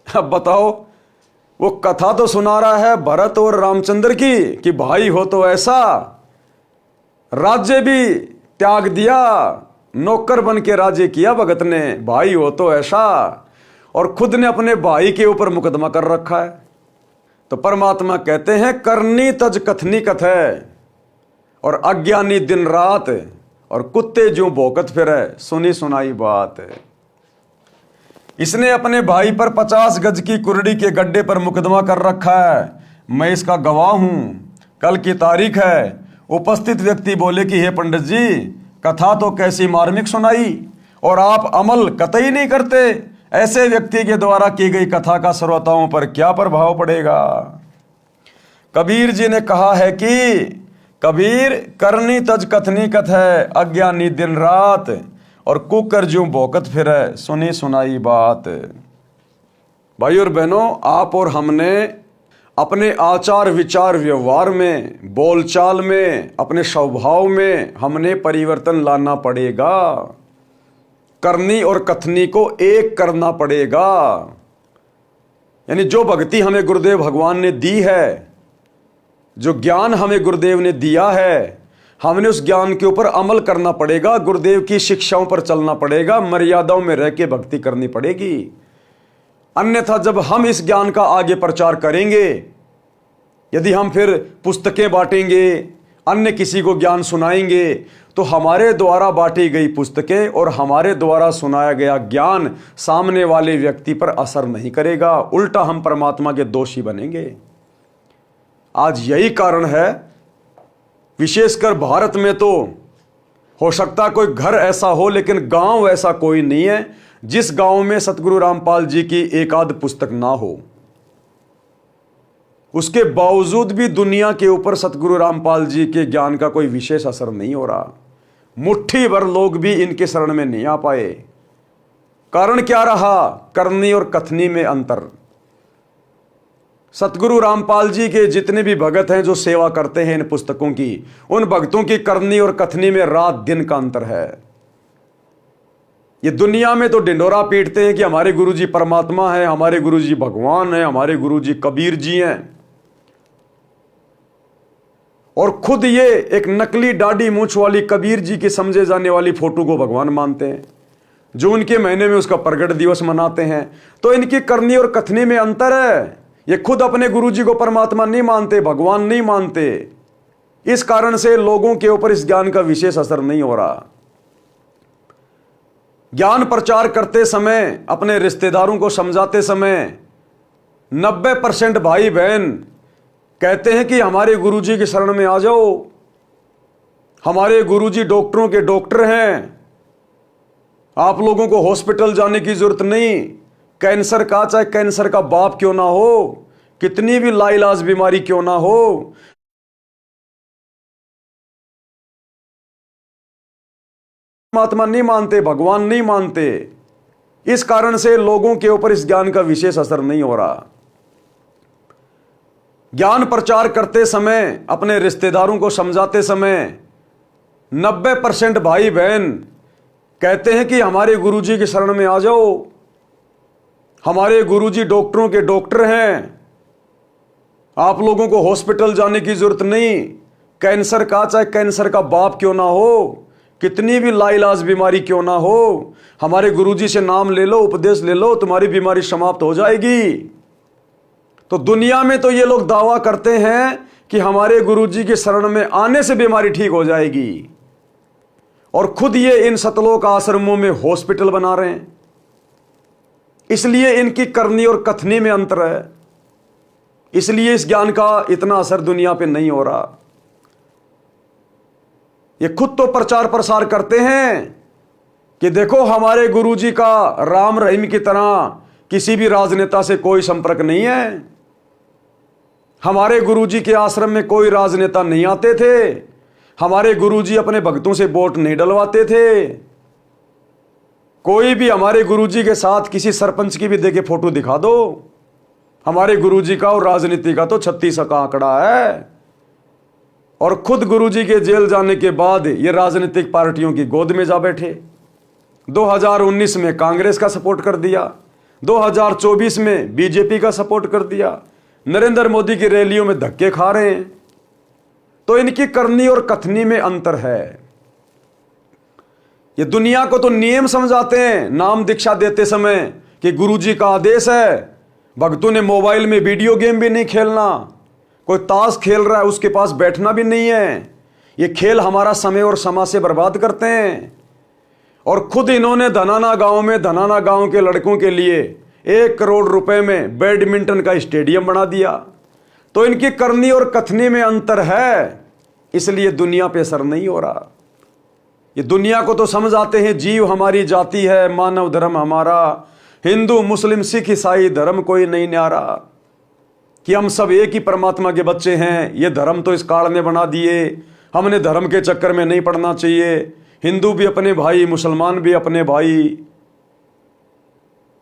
अब बताओ, वो कथा तो सुना रहा है भरत और रामचंद्र की कि भाई हो तो ऐसा, राज्य भी त्याग दिया, नौकर बन के राज्य किया भगत ने, भाई हो तो ऐसा, और खुद ने अपने भाई के ऊपर मुकदमा कर रखा है। तो परमात्मा कहते हैं करनी तज कथनी कथ है, और अज्ञानी दिन रात, और कुत्ते जो भौंकत फिरे सुनी सुनाई बात। इसने अपने भाई पर 50 गज की कुर्डी के गड्ढे पर मुकदमा कर रखा है। मैं इसका गवाह हूं, कल की तारीख है। उपस्थित व्यक्ति बोले कि हे पंडित जी, कथा तो कैसी मार्मिक सुनाई, और आप अमल कतई नहीं करते। ऐसे व्यक्ति के द्वारा की गई कथा का श्रोताओं पर क्या प्रभाव पड़ेगा। कबीर जी ने कहा है कि कबीर करनी तज कथनी कथ है, अज्ञानी दिन रात, और कुकर ज्यों भौंकत फिरे सुनी सुनाई बात। भाई और बहनों, आप और हमने अपने आचार विचार व्यवहार में, बोलचाल में, अपने स्वभाव में हमने परिवर्तन लाना पड़ेगा। करनी और कथनी को एक करना पड़ेगा। यानी जो भक्ति हमें गुरुदेव भगवान ने दी है, जो ज्ञान हमें गुरुदेव ने दिया है, हमने उस ज्ञान के ऊपर अमल करना पड़ेगा। गुरुदेव की शिक्षाओं पर चलना पड़ेगा, मर्यादाओं में रह के भक्ति करनी पड़ेगी। अन्यथा जब हम इस ज्ञान का आगे प्रचार करेंगे, यदि हम फिर पुस्तकें बांटेंगे, अन्य किसी को ज्ञान सुनाएंगे, तो हमारे द्वारा बांटी गई पुस्तकें और हमारे द्वारा सुनाया गया ज्ञान सामने वाले व्यक्ति पर असर नहीं करेगा, उल्टा हम परमात्मा के दोषी बनेंगे। आज यही कारण है, विशेषकर भारत में तो हो सकता कोई घर ऐसा हो, लेकिन गांव ऐसा कोई नहीं है जिस गांव में सतगुरु रामपाल जी की एक आध पुस्तक ना हो। उसके बावजूद भी दुनिया के ऊपर सतगुरु रामपाल जी के ज्ञान का कोई विशेष असर नहीं हो रहा। मुट्ठी भर लोग भी इनके शरण में नहीं आ पाए। कारण क्या रहा? करनी और कथनी में अंतर। सतगुरु रामपाल जी के जितने भी भगत हैं जो सेवा करते हैं इन पुस्तकों की, उन भक्तों की करनी और कथनी में रात दिन का अंतर है। ये दुनिया में तो ढिंडोरा पीटते हैं कि हमारे गुरुजी परमात्मा है, हमारे गुरुजी भगवान है, हमारे गुरुजी कबीर जी हैं, और खुद ये एक नकली दाढ़ी मूंछ वाली कबीर जी की समझे जाने वाली फोटो को भगवान मानते हैं, जो उनके महीने में उसका प्रगट दिवस मनाते हैं। तो इनकी करनी और कथनी में अंतर है। ये खुद अपने गुरुजी को परमात्मा नहीं मानते, भगवान नहीं मानते। इस कारण से लोगों के ऊपर इस ज्ञान का विशेष असर नहीं हो रहा। ज्ञान प्रचार करते समय, अपने रिश्तेदारों को समझाते समय 90% भाई बहन कहते हैं कि हमारे गुरुजी की शरण में आ जाओ, हमारे गुरुजी डॉक्टरों के डॉक्टर हैं, आप लोगों को हॉस्पिटल जाने की जरूरत नहीं। कैंसर का, चाहे कैंसर का बाप क्यों ना हो, कितनी भी लाइलाज बीमारी क्यों ना हो, परमात्मा नहीं मानते, भगवान नहीं मानते। इस कारण से लोगों के ऊपर इस ज्ञान का विशेष असर नहीं हो रहा। ज्ञान प्रचार करते समय, अपने रिश्तेदारों को समझाते समय 90% भाई बहन कहते हैं कि हमारे गुरुजी की शरण में आ जाओ, हमारे गुरुजी डॉक्टरों के डॉक्टर हैं, आप लोगों को हॉस्पिटल जाने की जरूरत नहीं। कैंसर का, चाहे कैंसर का बाप क्यों ना हो, कितनी भी लाइलाज बीमारी क्यों ना हो, हमारे गुरुजी से नाम ले लो, उपदेश ले लो, तुम्हारी बीमारी समाप्त हो जाएगी। तो दुनिया में तो ये लोग दावा करते हैं कि हमारे गुरुजी के शरण में आने से बीमारी ठीक हो जाएगी, और खुद ये इन सतलोक आश्रमों में हॉस्पिटल बना रहे हैं। इसलिए इनकी करनी और कथनी में अंतर है। इसलिए इस ज्ञान का इतना असर दुनिया पे नहीं हो रहा। ये खुद तो प्रचार प्रसार करते हैं कि देखो हमारे गुरुजी का राम रहीम की तरह किसी भी राजनेता से कोई संपर्क नहीं है, हमारे गुरुजी के आश्रम में कोई राजनेता नहीं आते थे, हमारे गुरुजी अपने भक्तों से वोट नहीं डलवाते थे, कोई भी हमारे गुरुजी के साथ किसी सरपंच की भी देखे फोटो दिखा दो, हमारे गुरुजी का और राजनीति का तो 36 का आंकड़ा है। और खुद गुरुजी के जेल जाने के बाद ये राजनीतिक पार्टियों की गोद में जा बैठे। 2019 में कांग्रेस का सपोर्ट कर दिया, 2024 में बीजेपी का सपोर्ट कर दिया, नरेंद्र मोदी की रैलियों में धक्के खा रहे हैं। तो इनकी करनी और कथनी में अंतर है। ये दुनिया को तो नियम समझाते हैं नाम दीक्षा देते समय कि गुरुजी का आदेश है। भक्तों ने मोबाइल में वीडियो गेम भी नहीं खेलना, कोई ताश खेल रहा है उसके पास बैठना भी नहीं है। ये खेल हमारा समय और समाज से बर्बाद करते हैं। और खुद इन्होंने धनाना गांव में धनाना गांव के लड़कों के लिए 1 करोड़ रुपए में बैडमिंटन का स्टेडियम बना दिया। तो इनकी करनी और कथनी में अंतर है, इसलिए दुनिया पे असर नहीं हो रहा। ये दुनिया को तो समझ आते हैं जीव हमारी जाति है, मानव धर्म हमारा, हिंदू मुस्लिम सिख ईसाई धर्म कोई नहीं न्यारा, कि हम सब एक ही परमात्मा के बच्चे हैं। ये धर्म तो इस काल ने बना दिए, हमने धर्म के चक्कर में नहीं पड़ना चाहिए। हिंदू भी अपने भाई, मुसलमान भी अपने भाई।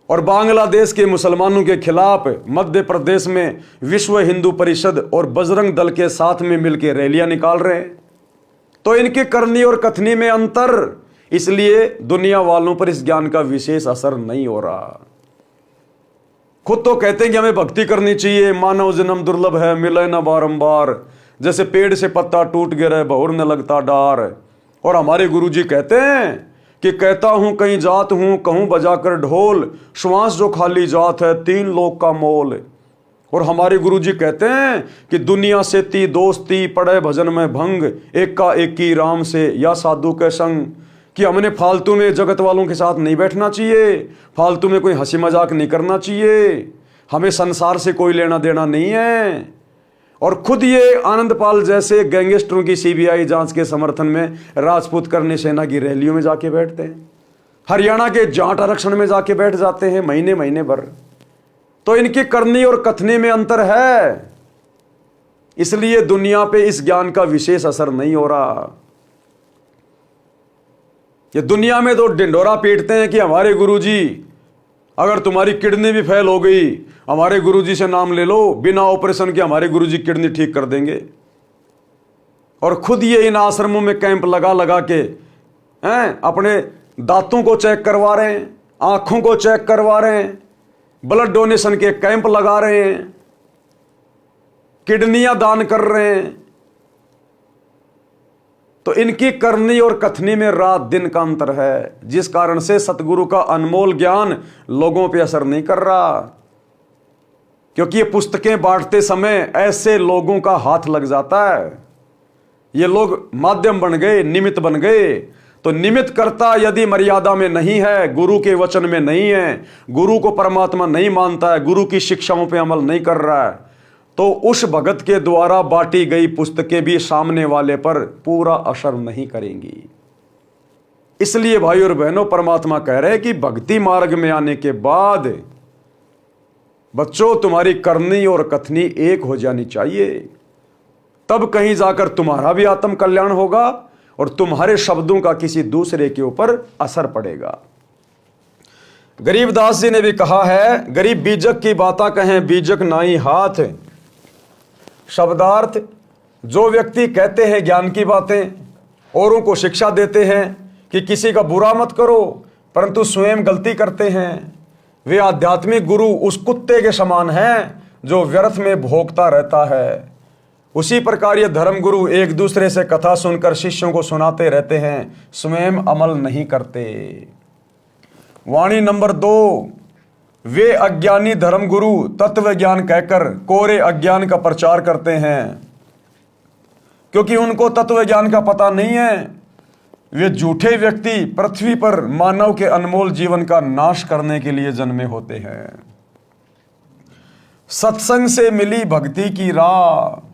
और बांग्लादेश के मुसलमानों के खिलाफ मध्य प्रदेश में विश्व हिंदू परिषद और बजरंग दल के साथ में मिलकर रैलियां निकाल रहे हैं। तो इनकी करनी और कथनी में अंतर, इसलिए दुनिया वालों पर इस ज्ञान का विशेष असर नहीं हो रहा। खुद तो कहते हैं कि हमें भक्ति करनी चाहिए, मानव जन्म दुर्लभ है, मिले न बारंबार, जैसे पेड़ से पत्ता टूट गिरे बहुर न लगता डार। और हमारे गुरुजी कहते हैं कि कहता हूं कहीं जात हूं, कहूं बजाकर ढोल, श्वास जो खाली जात है 3 लोक का मोल। और हमारे गुरुजी कहते हैं कि दुनिया से ती दोस्ती, पड़े भजन में भंग, एक का एक की राम से या साधु के संग। कि हमने फालतू में जगत वालों के साथ नहीं बैठना चाहिए, फालतू में कोई हंसी मजाक नहीं करना चाहिए, हमें संसार से कोई लेना देना नहीं है। और खुद ये आनंदपाल जैसे गैंगस्टरों की सीबीआई जांच के समर्थन में राजपूत करनी सेना की रैलियों में जाके बैठते हैं, हरियाणा के जाट आरक्षण में जाके बैठ जाते हैं महीने महीने भर। तो इनकी करनी और कथनी में अंतर है, इसलिए दुनिया पे इस ज्ञान का विशेष असर नहीं हो रहा। ये दुनिया में तो ढिंढोरा पीटते हैं कि हमारे गुरुजी, अगर तुम्हारी किडनी भी फेल हो गई हमारे गुरुजी से नाम ले लो, बिना ऑपरेशन के हमारे गुरुजी किडनी ठीक कर देंगे। और खुद ये इन आश्रमों में कैंप लगा लगा के अपने दांतों को चेक करवा रहे हैं, आंखों को चेक करवा रहे हैं, ब्लड डोनेशन के कैंप लगा रहे हैं, किडनियां दान कर रहे हैं। तो इनकी करनी और कथनी में रात दिन का अंतर है, जिस कारण से सतगुरु का अनमोल ज्ञान लोगों पे असर नहीं कर रहा। क्योंकि ये पुस्तकें बांटते समय ऐसे लोगों का हाथ लग जाता है, ये लोग माध्यम बन गए, निमित्त बन गए। तो निमित्त करता यदि मर्यादा में नहीं है, गुरु के वचन में नहीं है, गुरु को परमात्मा नहीं मानता है, गुरु की शिक्षाओं पे अमल नहीं कर रहा है, तो उस भगत के द्वारा बांटी गई पुस्तकें भी सामने वाले पर पूरा असर नहीं करेंगी। इसलिए भाई और बहनों, परमात्मा कह रहे हैं कि भक्ति मार्ग में आने के बाद बच्चों तुम्हारी करनी और कथनी एक हो जानी चाहिए, तब कहीं जाकर तुम्हारा भी आत्म कल्याण होगा और तुम्हारे शब्दों का किसी दूसरे के ऊपर असर पड़ेगा। गरीबदास जी ने भी कहा है, गरीब बीजक की बाता कहें बीजक नाई हाथ। शब्दार्थ, जो व्यक्ति कहते हैं ज्ञान की बातें, औरों को शिक्षा देते हैं कि किसी का बुरा मत करो, परंतु स्वयं गलती करते हैं, वे आध्यात्मिक गुरु उस कुत्ते के समान हैं जो व्यर्थ में भोगता रहता है। उसी प्रकार ये धर्म गुरु एक दूसरे से कथा सुनकर शिष्यों को सुनाते रहते हैं, स्वयं अमल नहीं करते। वाणी नंबर 2, वे अज्ञानी धर्मगुरु तत्व ज्ञान कहकर कोरे अज्ञान का प्रचार करते हैं, क्योंकि उनको तत्व ज्ञान का पता नहीं है। वे झूठे व्यक्ति पृथ्वी पर मानव के अनमोल जीवन का नाश करने के लिए जन्मे होते हैं। सत्संग से मिली भक्ति की राह।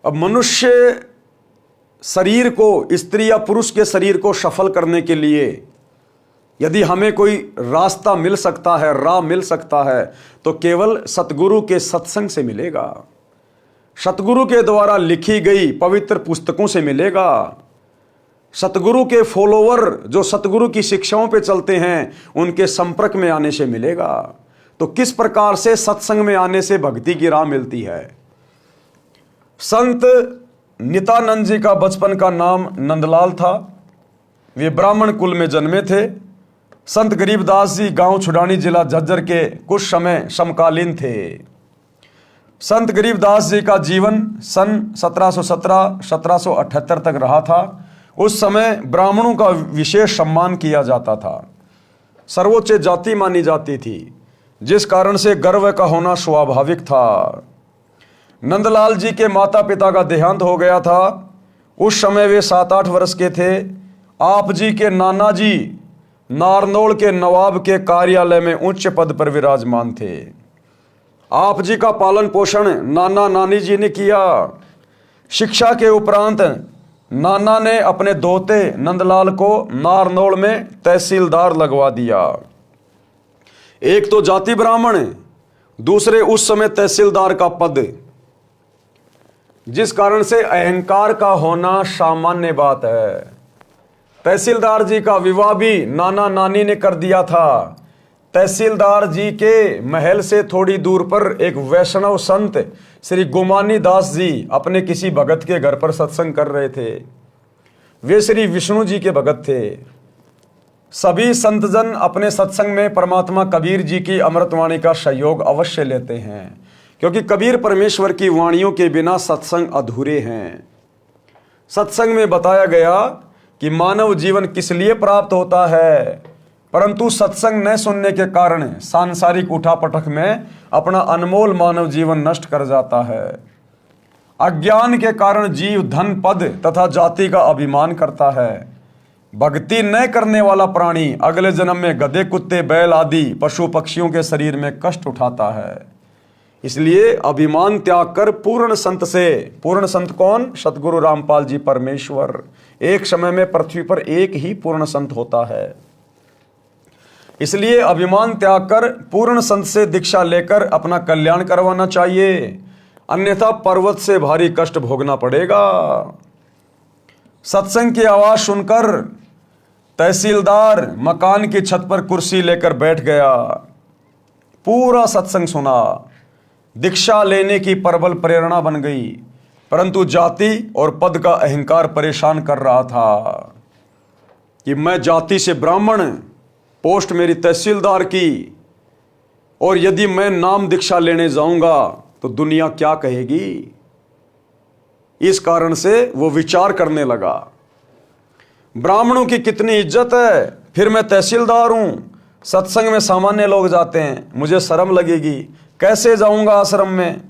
अब मनुष्य शरीर को, स्त्री या पुरुष के शरीर को सफल करने के लिए यदि हमें कोई रास्ता मिल सकता है, राह मिल सकता है, तो केवल सतगुरु के सत्संग से मिलेगा, सतगुरु के द्वारा लिखी गई पवित्र पुस्तकों से मिलेगा, सतगुरु के फॉलोवर जो सतगुरु की शिक्षाओं पे चलते हैं उनके संपर्क में आने से मिलेगा। तो किस प्रकार से सत्संग में आने से भक्ति की राह मिलती है। संत नित्यानंद जी का बचपन का नाम नंदलाल था। वे ब्राह्मण कुल में जन्मे थे। संत गरीबदास जी गांव छुड़ानी जिला झज्जर के कुछ समय समकालीन थे। संत गरीबदास जी का जीवन सन 1717-1778 तक रहा था। उस समय ब्राह्मणों का विशेष सम्मान किया जाता था, सर्वोच्च जाति मानी जाती थी, जिस कारण से गर्व का होना स्वाभाविक था। नंदलाल जी के माता पिता का देहांत हो गया था। उस समय वे 7-8 वर्ष के थे। आप जी के नाना जी नारनौल के नवाब के कार्यालय में उच्च पद पर विराजमान थे। आप जी का पालन पोषण नाना नानी जी ने किया। शिक्षा के उपरांत नाना ने अपने दोते नंदलाल को नारनौल में तहसीलदार लगवा दिया। एक तो जाति ब्राह्मण, दूसरे उस समय तहसीलदार का पद, जिस कारण से अहंकार का होना सामान्य बात है। तहसीलदार जी का विवाह भी नाना नानी ने कर दिया था। तहसीलदार जी के महल से थोड़ी दूर पर एक वैष्णव संत श्री गुमानी दास जी अपने किसी भगत के घर पर सत्संग कर रहे थे। वे श्री विष्णु जी के भगत थे। सभी संतजन अपने सत्संग में परमात्मा कबीर जी की अमृतवाणी का सहयोग अवश्य लेते हैं, क्योंकि कबीर परमेश्वर की वाणियों के बिना सत्संग अधूरे हैं। सत्संग में बताया गया कि मानव जीवन किस लिए प्राप्त होता है, परंतु सत्संग न सुनने के कारण सांसारिक उठापटक में अपना अनमोल मानव जीवन नष्ट कर जाता है। अज्ञान के कारण जीव धन पद तथा जाति का अभिमान करता है। भक्ति न करने वाला प्राणी अगले जन्म में गधे, कुत्ते, बैल आदि पशु पक्षियों के शरीर में कष्ट उठाता है। इसलिए अभिमान त्याग कर पूर्ण संत से, पूर्ण संत कौन? सतगुरु रामपाल जी परमेश्वर। एक समय में पृथ्वी पर एक ही पूर्ण संत होता है। इसलिए अभिमान त्याग कर पूर्ण संत से दीक्षा लेकर अपना कल्याण करवाना चाहिए, अन्यथा पर्वत से भारी कष्ट भोगना पड़ेगा। सत्संग की आवाज सुनकर तहसीलदार मकान की छत पर कुर्सी लेकर बैठ गया। पूरा सत्संग सुना। दीक्षा लेने की प्रबल प्रेरणा बन गई, परंतु जाति और पद का अहंकार परेशान कर रहा था कि मैं जाति से ब्राह्मण, पोस्ट मेरी तहसीलदार की, और यदि मैं नाम दीक्षा लेने जाऊंगा तो दुनिया क्या कहेगी। इस कारण से वो विचार करने लगा, ब्राह्मणों की कितनी इज्जत है, फिर मैं तहसीलदार हूं, सत्संग में सामान्य लोग जाते हैं, मुझे शर्म लगेगी, कैसे जाऊंगा आश्रम में।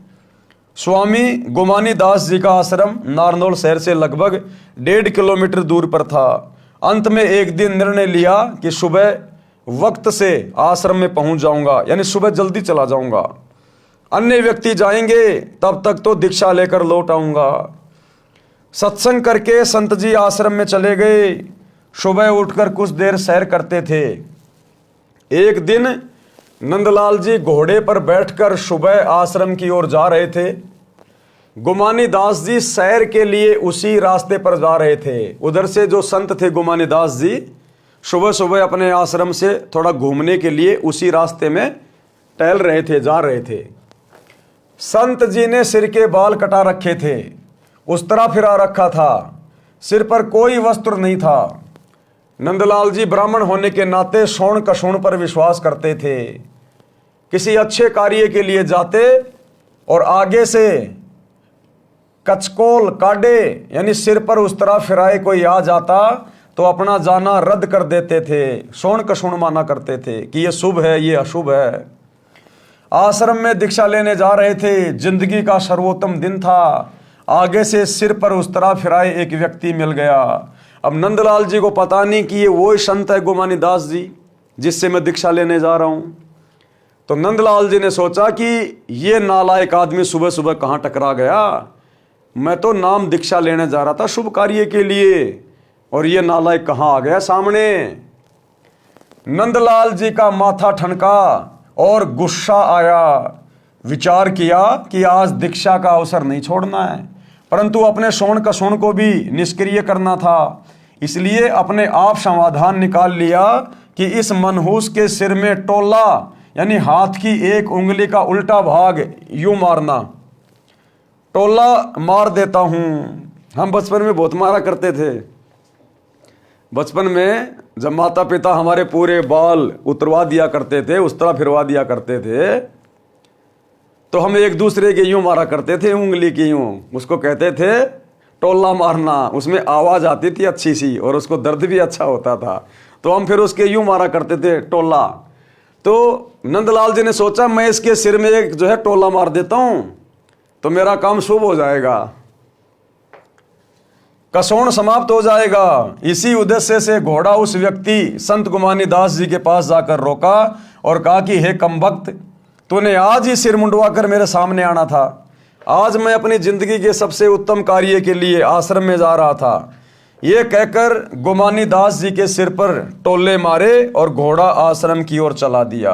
स्वामी गुमानी दास जी का आश्रम नारनौल शहर से लगभग 1.5 किलोमीटर दूर पर था। अंत में एक दिन निर्णय लिया कि सुबह वक्त से आश्रम में पहुंच जाऊंगा, यानी सुबह जल्दी चला जाऊंगा। अन्य व्यक्ति जाएंगे, तब तक तो दीक्षा लेकर लौट आऊंगा। सत्संग करके संत जी आश्रम में चले गए। सुबह उठकर कुछ देर सैर करते थे। एक दिन नंदलाल जी घोड़े पर बैठकर सुबह आश्रम की ओर जा रहे थे। गुमानी दास जी सैर के लिए उसी रास्ते पर जा रहे थे। उधर से जो संत थे गुमानी दास जी, सुबह सुबह अपने आश्रम से थोड़ा घूमने के लिए उसी रास्ते में टहल रहे थे, जा रहे थे। संत जी ने सिर के बाल कटा रखे थे, उस्तरा फिरा रखा था, सिर पर कोई वस्त्र नहीं था। नंदलाल जी ब्राह्मण होने के नाते शोण कशोण पर विश्वास करते थे। किसी अच्छे कार्य के लिए जाते और आगे से कचकोल काटे, यानी सिर पर उस्तरा फिराए कोई आ जाता तो अपना जाना रद्द कर देते थे। शोण कशोण माना करते थे कि ये शुभ है, ये अशुभ है। आश्रम में दीक्षा लेने जा रहे थे। जिंदगी का सर्वोत्तम दिन था। आगे से सिर पर उस्तरा फिराए एक व्यक्ति मिल गया। अब नंदलाल जी को पता नहीं कि ये वो संत है गुमानी दास जी जिससे मैं दीक्षा लेने जा रहा हूं। तो नंदलाल जी ने सोचा कि ये नालायक आदमी सुबह सुबह कहां टकरा गया। मैं तो नाम दीक्षा लेने जा रहा था शुभ कार्य के लिए, और ये नालायक कहां आ गया सामने। नंदलाल जी का माथा ठनका और गुस्सा आया। विचार किया कि आज दीक्षा का अवसर नहीं छोड़ना है, परंतु अपने शोण कशोण को भी निष्क्रिय करना था। इसलिए अपने आप समाधान निकाल लिया कि इस मनहूस के सिर में टोला, यानी हाथ की एक उंगली का उल्टा भाग यूं मारना, टोला मार देता हूं। हम बचपन में बहुत मारा करते थे। बचपन में जब माता पिता हमारे पूरे बाल उतरवा दिया करते थे, उस तरह फिरवा दिया करते थे, तो हम एक दूसरे के यूं मारा करते थे, उंगली की यूं। उसको कहते थे टोला मारना। उसमें आवाज आती थी अच्छी सी और उसको दर्द भी अच्छा होता था, तो हम फिर उसके यूं मारा करते थे टोला। तो नंदलाल जी ने सोचा मैं इसके सिर में एक जो है टोला मार देता हूं तो मेरा काम शुभ हो जाएगा, कसौण समाप्त हो जाएगा। इसी उद्देश्य से घोड़ा उस व्यक्ति संत गुमानी दास जी के पास जाकर रोका और कहा कि हे कमबख्त, तूने आज ही सिर मुंडवा कर मेरे सामने आना था। आज मैं अपनी जिंदगी के सबसे उत्तम कार्य के लिए आश्रम में जा रहा था। ये कहकर गुमानी दास जी के सिर पर टोले मारे और घोड़ा आश्रम की ओर चला दिया।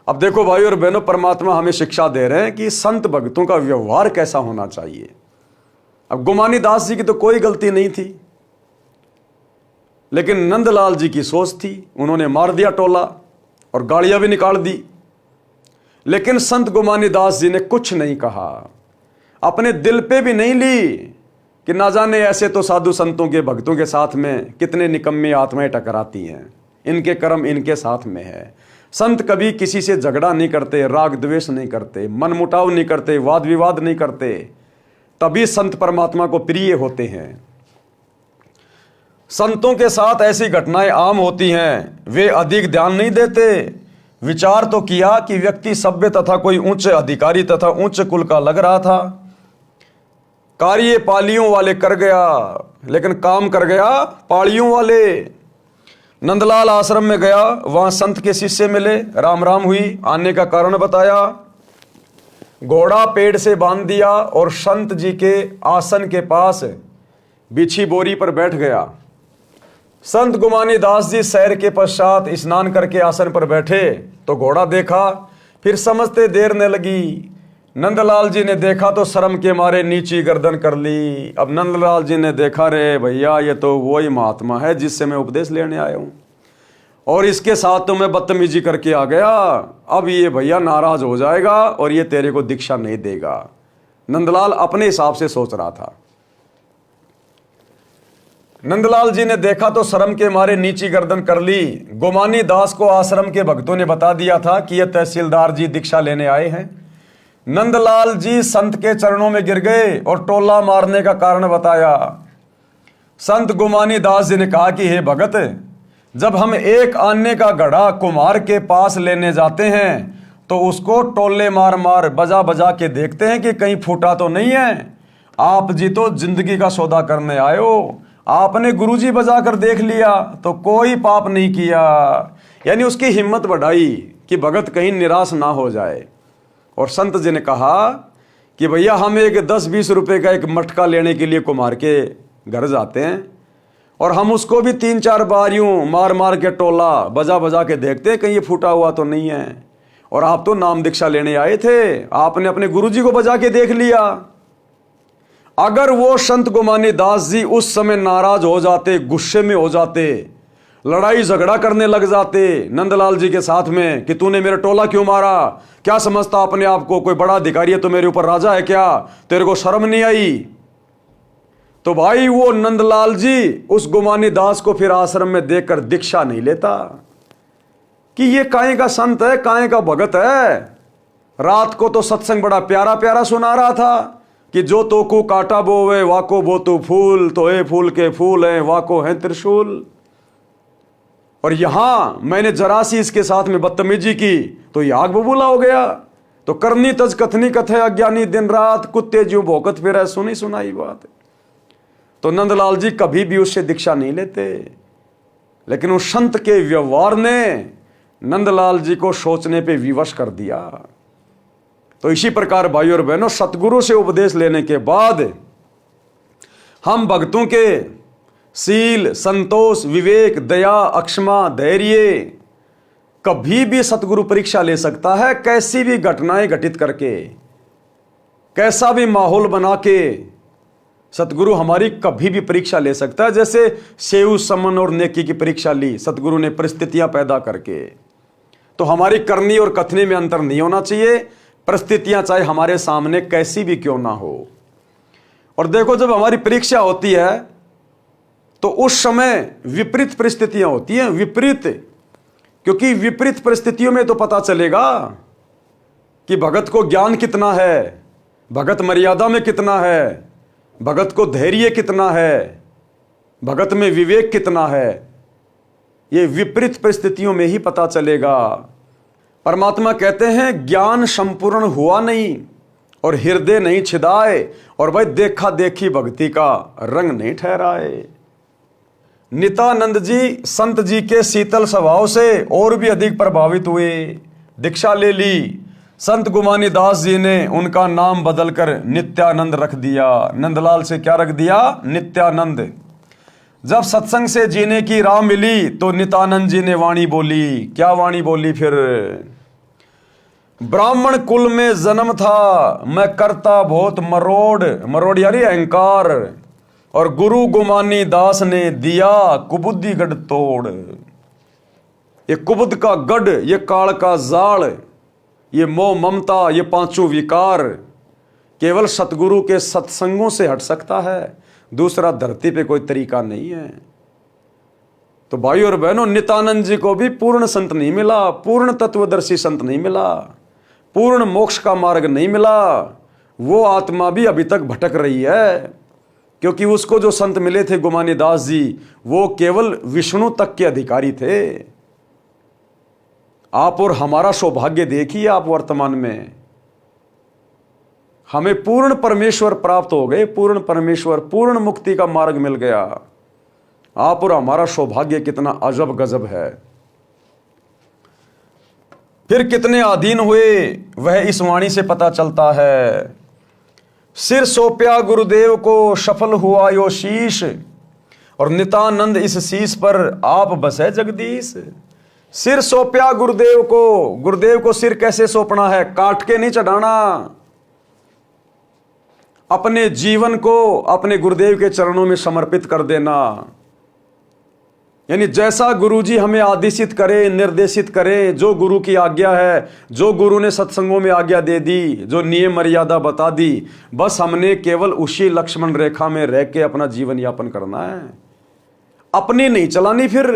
अब देखो भाई और बहनों, परमात्मा हमें शिक्षा दे रहे हैं कि संत भक्तों का व्यवहार कैसा होना चाहिए। अब गुमानी दास जी की तो कोई गलती नहीं थी, लेकिन नंदलाल जी की सोच थी। उन्होंने मार दिया टोला और गाड़ियां भी निकाल दी, लेकिन संत गुमानी दास जी ने कुछ नहीं कहा, अपने दिल पे भी नहीं ली कि ना जाने ऐसे तो साधु संतों के भक्तों के साथ में कितने निकम्मी आत्माएं टकराती हैं, इनके कर्म इनके साथ में है। संत कभी किसी से झगड़ा नहीं करते, राग द्वेष नहीं करते, मनमुटाव नहीं करते, वाद विवाद नहीं करते, तभी संत परमात्मा को प्रिय होते हैं। संतों के साथ ऐसी घटनाएं आम होती हैं, वे अधिक ध्यान नहीं देते। विचार तो किया कि व्यक्ति सभ्य तथा कोई उच्च अधिकारी तथा उच्च कुल का लग रहा था, कार्य पालियों वाले कर गया, लेकिन काम कर गया पालियों वाले। नंदलाल आश्रम में गया, वहां संत के शिष्य मिले, राम राम हुई, आने का कारण बताया, घोड़ा पेड़ से बांध दिया और संत जी के आसन के पास बिछी बोरी पर बैठ गया। संत गुमानी दास जी सैर के पश्चात स्नान करके आसन पर बैठे तो घोड़ा देखा, फिर समझते देर न लगी। नंदलाल जी ने देखा तो शर्म के मारे नीची गर्दन कर ली। अब नंदलाल जी ने देखा, रे भैया ये तो वही महात्मा है जिससे मैं उपदेश लेने आया हूं, और इसके साथ तो मैं बदतमीजी करके आ गया। अब ये भैया नाराज हो जाएगा और ये तेरे को दीक्षा नहीं देगा। नंदलाल अपने हिसाब से सोच रहा था। नंदलाल जी ने देखा तो शर्म के मारे नीची गर्दन कर ली। गुमानी दास को आश्रम के भक्तों ने बता दिया था कि ये तहसीलदार जी दीक्षा लेने आए हैं। नंदलाल जी संत के चरणों में गिर गए और टोला मारने का कारण बताया। संत गुमानी दास जी ने कहा कि हे भगत, जब हम एक आने का घड़ा कुम्हार के पास लेने जाते हैं तो उसको टोले मार मार बजा बजा के देखते हैं कि कहीं फूटा तो नहीं है। आप जी तो जिंदगी का सौदा करने आए हो, आपने गुरुजी बजा कर देख लिया तो कोई पाप नहीं किया। यानी उसकी हिम्मत बढ़ाई कि भगत कहीं निराश ना हो जाए। और संत जी ने कहा कि भैया हम एक 10-20 रुपए का एक मटका लेने के लिए कुम्हार के घर जाते हैं और हम उसको भी 3-4 बार यूं मार मार के टोला बजा बजा के देखते हैं कहीं ये फूटा हुआ तो नहीं है। और आप तो नाम दीक्षा लेने आए थे, आपने अपने गुरुजी को बजा के देख लिया। अगर वो संत गुमानी दास जी उस समय नाराज हो जाते, गुस्से में हो जाते, लड़ाई झगड़ा करने लग जाते नंदलाल जी के साथ में कि तूने मेरा टोला क्यों मारा, क्या समझता अपने आप को, कोई बड़ा अधिकारी है तो मेरे ऊपर राजा है क्या, तेरे को शर्म नहीं आई, तो भाई वो नंदलाल जी उस गुमानी दास को फिर आश्रम में देखकर दीक्षा नहीं लेता कि ये काहे का संत है, काहे का भगत है। रात को तो सत्संग बड़ा प्यारा प्यारा सुना रहा था कि जो तो को काटा बोवे वाको बो तू फूल, तो ए फूल के फूल है वाको है त्रिशूल। और यहां मैंने जरा सी इसके साथ में बदतमीजी की तो ये आग बबूला हो गया। तो करनी तज कथनी कथे अज्ञानी दिन रात, कुत्ते ज्यों भौंकत फिरे सुनी सुनाई बात। तो नंदलाल जी कभी भी उससे दीक्षा नहीं लेते, लेकिन उस संत के व्यवहार ने नंदलाल जी को सोचने पे विवश कर दिया। तो इसी प्रकार भाइयों और बहनों, सतगुरु से उपदेश लेने के बाद हम भक्तों के शील, संतोष, विवेक, दया, अक्षमा, धैर्य, कभी भी सतगुरु परीक्षा ले सकता है। कैसी भी घटनाएं घटित करके, कैसा भी माहौल बना के सतगुरु हमारी कभी भी परीक्षा ले सकता है। जैसे सेव, समन और नेकी की परीक्षा ली सतगुरु ने परिस्थितियां पैदा करके। तो हमारी करनी और कथनी में अंतर नहीं होना चाहिए, परिस्थितियां चाहे हमारे सामने कैसी भी क्यों ना हो। और देखो, जब हमारी परीक्षा होती है तो उस समय विपरीत परिस्थितियां होती हैं, विपरीत, क्योंकि विपरीत परिस्थितियों में तो पता चलेगा कि भगत को ज्ञान कितना है, भगत मर्यादा में कितना है, भगत को धैर्य कितना है, भगत में विवेक कितना है। ये विपरीत परिस्थितियों में ही पता चलेगा। परमात्मा कहते हैं ज्ञान संपूर्ण हुआ नहीं और हृदय नहीं छिदाए, और भाई देखा देखी भक्ति का रंग नहीं ठहराए। नित्यानंद जी संत जी के शीतल स्वभाव से और भी अधिक प्रभावित हुए, दीक्षा ले ली। संत गुमानी दास जी ने उनका नाम बदलकर नित्यानंद रख दिया। नंदलाल से क्या रख दिया? नित्यानंद। जब सत्संग से जीने की राह मिली तो नित्यानंद जी ने वाणी बोली। क्या वाणी बोली फिर? ब्राह्मण कुल में जन्म था, मैं करता बहुत मरोड़, मरोड़ यानी अहंकार, और गुरु गुमानी दास ने दिया कुबुद्धि गढ़ तोड़। ये कुबुद्ध का गढ़, ये काल का जाल, ये मोह ममता, ये पांचों विकार केवल सतगुरु के सत्संगों से हट सकता है, दूसरा धरती पे कोई तरीका नहीं है। तो भाई और बहनों, नित्यानंद जी को भी पूर्ण संत नहीं मिला, पूर्ण तत्वदर्शी संत नहीं मिला, पूर्ण मोक्ष का मार्ग नहीं मिला। वो आत्मा भी अभी तक भटक रही है, क्योंकि उसको जो संत मिले थे गुमानी दास जी, वो केवल विष्णु तक के अधिकारी थे। आप और हमारा सौभाग्य देखिए, आप वर्तमान में हमें पूर्ण परमेश्वर प्राप्त हो गए, पूर्ण परमेश्वर, पूर्ण मुक्ति का मार्ग मिल गया। आप और हमारा सौभाग्य कितना अजब गजब है। फिर कितने अधीन हुए वह इस वाणी से पता चलता है। सिर सौंपया गुरुदेव को सफल हुआ यो शीश, और नित्यानंद इस शीश पर आप बसे जगदीश। सिर सौंपया गुरुदेव को, गुरुदेव को सिर कैसे सौंपना है? काट के नहीं चढ़ाना, अपने जीवन को अपने गुरुदेव के चरणों में समर्पित कर देना। यानी जैसा गुरुजी हमें आदेशित करे, निर्देशित करे, जो गुरु की आज्ञा है, जो गुरु ने सत्संगों में आज्ञा दे दी, जो नियम मर्यादा बता दी, बस हमने केवल उसी लक्ष्मण रेखा में रह के अपना जीवन यापन करना है। अपनी नहीं चलानी फिर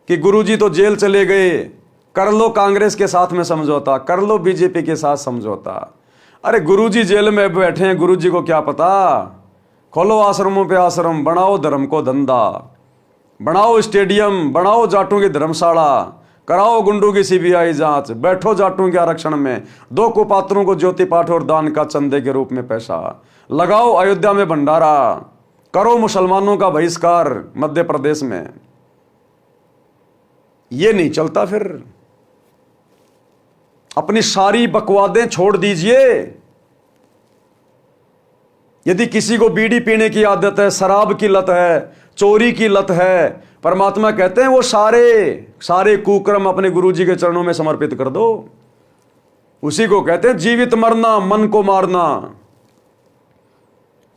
कि गुरुजी तो जेल चले गए, कर लो कांग्रेस के साथ में समझौता, कर लो बीजेपी के साथ समझौता। अरे गुरुजी जेल में बैठे हैं, गुरुजी को क्या पता? खोलो आश्रमों पे आश्रम, बनाओ धर्म को धंधा, बनाओ स्टेडियम, बनाओ जाटों की धर्मशाला, कराओ गुंडों की सीबीआई जांच, बैठो जाटों के आरक्षण में, दो कुपात्रों को ज्योति पाठ और दान का चंदे के रूप में पैसा, लगाओ अयोध्या में भंडारा, करो मुसलमानों का बहिष्कार मध्य प्रदेश में। ये नहीं चलता फिर। अपनी सारी बकवादें छोड़ दीजिए। यदि किसी को बीड़ी पीने की आदत है, शराब की लत है, चोरी की लत है, परमात्मा कहते हैं वो सारे कुकर्म अपने गुरुजी के चरणों में समर्पित कर दो। उसी को कहते हैं जीवित मरना, मन को मारना।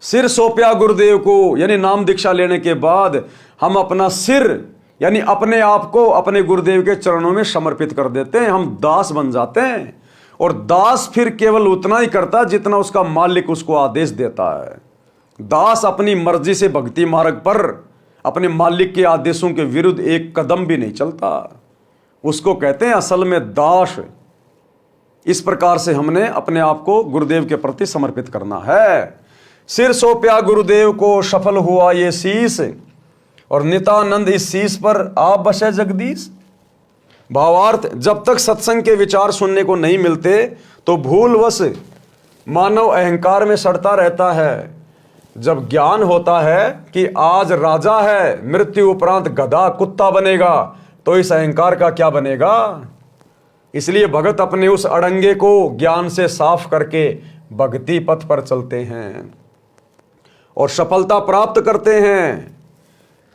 सिर सौंपया गुरुदेव को, यानी नाम दीक्षा लेने के बाद हम अपना सिर यानी अपने आप को अपने गुरुदेव के चरणों में समर्पित कर देते हैं, हम दास बन जाते हैं। और दास फिर केवल उतना ही करता है जितना उसका मालिक उसको आदेश देता है। दास अपनी मर्जी से भक्ति मार्ग पर अपने मालिक के आदेशों के विरुद्ध एक कदम भी नहीं चलता। उसको कहते हैं असल में दास। इस प्रकार से हमने अपने आप को गुरुदेव के प्रति समर्पित करना है। सिर सौंपया गुरुदेव को, सफल हुआ ये शीश, और नित्यानंद इस शीश पर आप बसे जगदीश। भावार्थ, जब तक सत्संग के विचार सुनने को नहीं मिलते तो भूलवश मानव अहंकार में सड़ता रहता है। जब ज्ञान होता है कि आज राजा है, मृत्यु उपरांत गधा कुत्ता बनेगा, तो इस अहंकार का क्या बनेगा? इसलिए भगत अपने उस अड़ंगे को ज्ञान से साफ करके भक्ति पथ पर चलते हैं और सफलता प्राप्त करते हैं।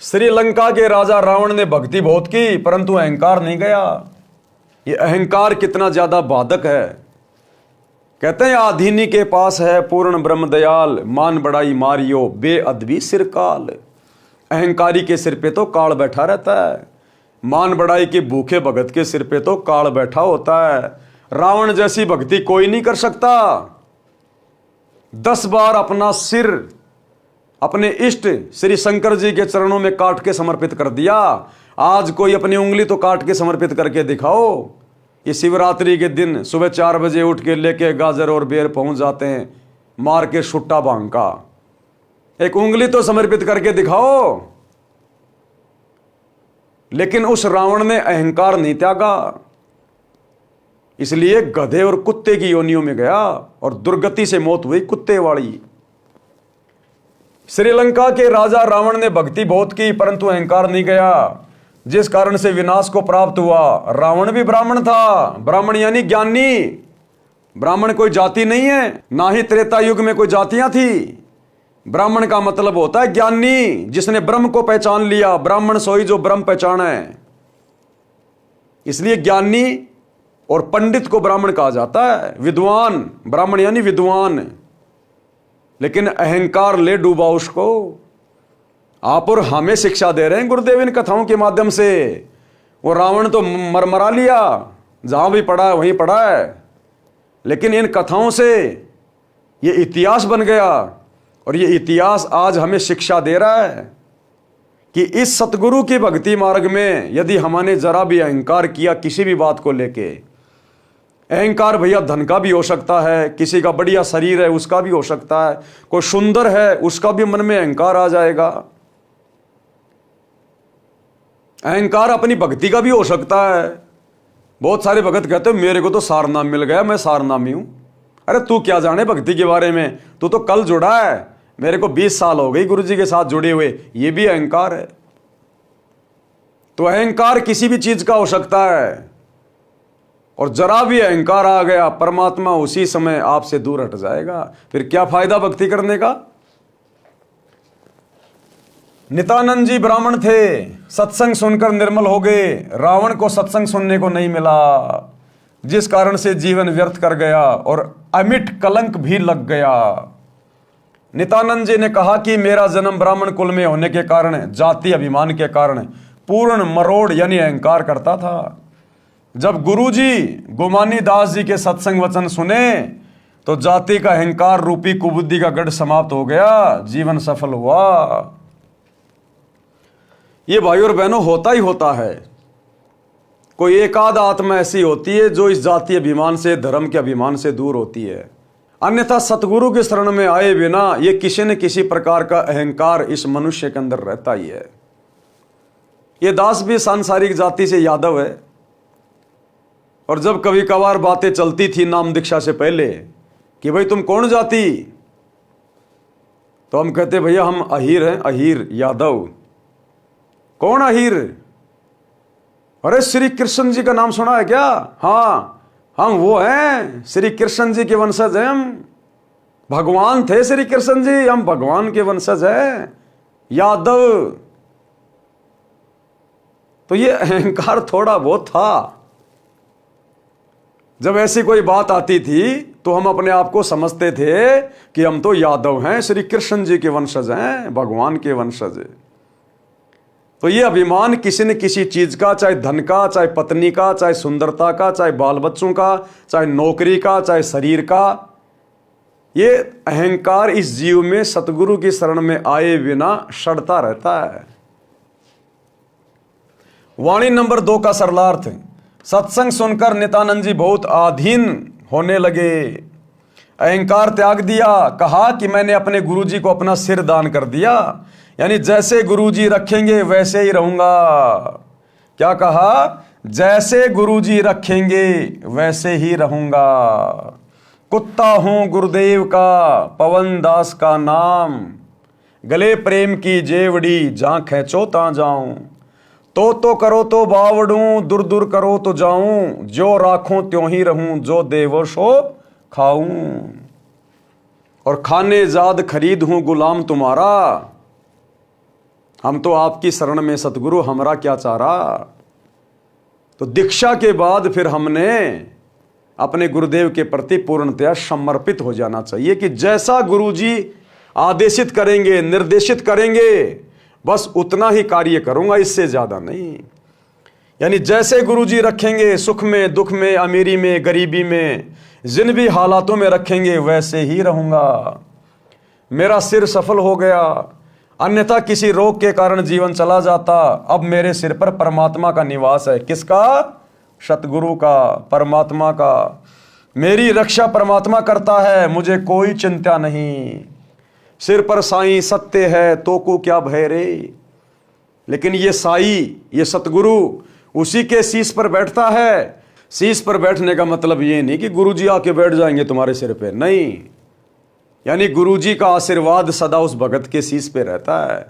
श्रीलंका के राजा रावण ने भक्ति बहुत की, परंतु अहंकार नहीं गया। ये अहंकार कितना ज्यादा बाधक है। कहते हैं आधीनी के पास है पूर्ण ब्रह्म दयाल, मान बड़ाई मारियो बेअदबी सिर काल। अहंकारी के सिर पे तो काल बैठा रहता है। मान बढ़ाई के भूखे भगत के सिर पे तो काल बैठा होता है। रावण जैसी भक्ति कोई नहीं कर सकता। 10 बार अपना सिर अपने इष्ट श्री शंकर जी के चरणों में काट के समर्पित कर दिया। आज कोई अपनी उंगली तो काट के समर्पित करके दिखाओ। ये शिवरात्रि के दिन सुबह 4 बजे उठ के लेके गाजर और बेर पहुंच जाते हैं, मार के सुट्टा भांग का। एक उंगली तो समर्पित करके दिखाओ। लेकिन उस रावण ने अहंकार नहीं त्यागा, इसलिए गधे और कुत्ते की योनियों में गया और दुर्गति से मौत हुई कुत्ते वाली। श्रीलंका के राजा रावण ने भक्ति बहुत की परंतु अहंकार नहीं गया, जिस कारण से विनाश को प्राप्त हुआ। रावण भी ब्राह्मण था, ब्राह्मण यानी ज्ञानी। ब्राह्मण कोई जाति नहीं है, ना ही त्रेता युग में कोई जातियां थी। ब्राह्मण का मतलब होता है ज्ञानी, जिसने ब्रह्म को पहचान लिया। ब्राह्मण सोई जो ब्रह्म पहचान है। इसलिए ज्ञानी और पंडित को ब्राह्मण कहा जाता है। विद्वान, ब्राह्मण यानी विद्वान। लेकिन अहंकार ले डूबा उसको। आप और हमें शिक्षा दे रहे हैं गुरुदेव इन कथाओं के माध्यम से। वो रावण तो मरमरा लिया, जहां भी पड़ा है वहीं पड़ा है। लेकिन इन कथाओं से ये इतिहास बन गया और ये इतिहास आज हमें शिक्षा दे रहा है कि इस सतगुरु की भक्ति मार्ग में यदि हमने जरा भी अहंकार किया किसी भी बात को लेके, अहंकार भैया धन का भी हो सकता है, किसी का बढ़िया शरीर है उसका भी हो सकता है, कोई सुंदर है उसका भी मन में अहंकार आ जाएगा। अहंकार अपनी भक्ति का भी हो सकता है। बहुत सारे भगत कहते हैं मेरे को तो सारनाम मिल गया, मैं सारनामी हूं। अरे तू क्या जाने भक्ति के बारे में, तू तो कल जुड़ा है। मेरे को 20 साल हो गई गुरुजी के साथ जुड़े हुए, ये भी अहंकार है। तो अहंकार किसी भी चीज का हो सकता है और जरा भी अहंकार आ गया परमात्मा उसी समय आपसे दूर हट जाएगा। फिर क्या फायदा भक्ति करने का। नित्यानंद जी ब्राह्मण थे, सत्संग सुनकर निर्मल हो गए। रावण को सत्संग सुनने को नहीं मिला, जिस कारण से जीवन व्यर्थ कर गया और अमिट कलंक भी लग गया। नित्यानंद जी ने कहा कि मेरा जन्म ब्राह्मण कुल में होने के कारण, जाति अभिमान के कारण पूर्ण मरोड़ यानी अहंकार करता था। जब गुरुजी गोमानी दास जी के सत्संग वचन सुने तो जाति का अहंकार रूपी कुबुद्धि का गढ़ समाप्त हो गया, जीवन सफल हुआ। ये भाई और बहनों होता ही होता है। कोई एक आध आत्मा ऐसी होती है जो इस जाति अभिमान से, धर्म के अभिमान से दूर होती है। अन्यथा सतगुरु के शरण में आए बिना ये किसी न किसी प्रकार का अहंकार इस मनुष्य के अंदर रहता ही है। ये दास भी सांसारिक जाति से यादव है और जब कभी कभार बातें चलती थी नाम दीक्षा से पहले कि भाई तुम कौन जाति, तो हम कहते भैया हम अहीर हैं, अहीर यादव। कौन अहीर? अरे श्री कृष्ण जी का नाम सुना है क्या? हाँ हम वो हैं, श्री कृष्ण जी के वंशज हैं हम। भगवान थे श्री कृष्ण जी, हम भगवान के वंशज हैं, यादव। तो ये अहंकार थोड़ा बहुत था। जब ऐसी कोई बात आती थी तो हम अपने आप को समझते थे कि हम तो यादव हैं, श्री कृष्ण जी के वंशज हैं, भगवान के वंशज। तो ये अभिमान किसी न किसी चीज का, चाहे धन का, चाहे पत्नी का, चाहे सुंदरता का, चाहे बाल बच्चों का, चाहे नौकरी का, चाहे शरीर का, ये अहंकार इस जीव में सतगुरु की शरण में आए बिना सड़ता रहता है। वाणी नंबर 2 का सरलार्थ। सत्संग सुनकर नित्यानंद जी बहुत आधीन होने लगे। अहंकार त्याग दिया। कहा कि मैंने अपने गुरुजी को अपना सिर दान कर दिया, यानी जैसे गुरुजी रखेंगे वैसे ही रहूंगा। क्या कहा? जैसे गुरुजी रखेंगे वैसे ही रहूंगा। कुत्ता हूं गुरुदेव का, पवन दास का नाम, गले प्रेम की जेवड़ी, जहां खैचो ता जाऊं। तो करो तो बावड़ूं, दूर दूर करो तो जाऊं, जो राखूं त्यों ही रहूं, जो देवो सो खाऊं। और खाने जाद खरीद हूं गुलाम तुम्हारा। हम तो आपकी शरण में सतगुरु, हमरा क्या चारा। तो दीक्षा के बाद फिर हमने अपने गुरुदेव के प्रति पूर्णतया समर्पित हो जाना चाहिए कि जैसा गुरुजी आदेशित करेंगे, निर्देशित करेंगे, बस उतना ही कार्य करूंगा, इससे ज्यादा नहीं। यानी जैसे गुरुजी रखेंगे, सुख में, दुख में, अमीरी में, गरीबी में, जिन भी हालातों में रखेंगे वैसे ही रहूंगा। मेरा सिर सफल हो गया, अन्यथा किसी रोग के कारण जीवन चला जाता। अब मेरे सिर पर परमात्मा का निवास है। किसका? सतगुरु का, परमात्मा का। मेरी रक्षा परमात्मा करता है, मुझे कोई चिंता नहीं। सिर पर साईं सत्य है, तो को क्या भय रे। लेकिन ये साई, ये सतगुरु उसी के शीश पर बैठता है। शीश पर बैठने का मतलब ये नहीं कि गुरुजी आके बैठ जाएंगे तुम्हारे सिर पे, नहीं। यानी गुरुजी का आशीर्वाद सदा उस भगत के शीश पे रहता है।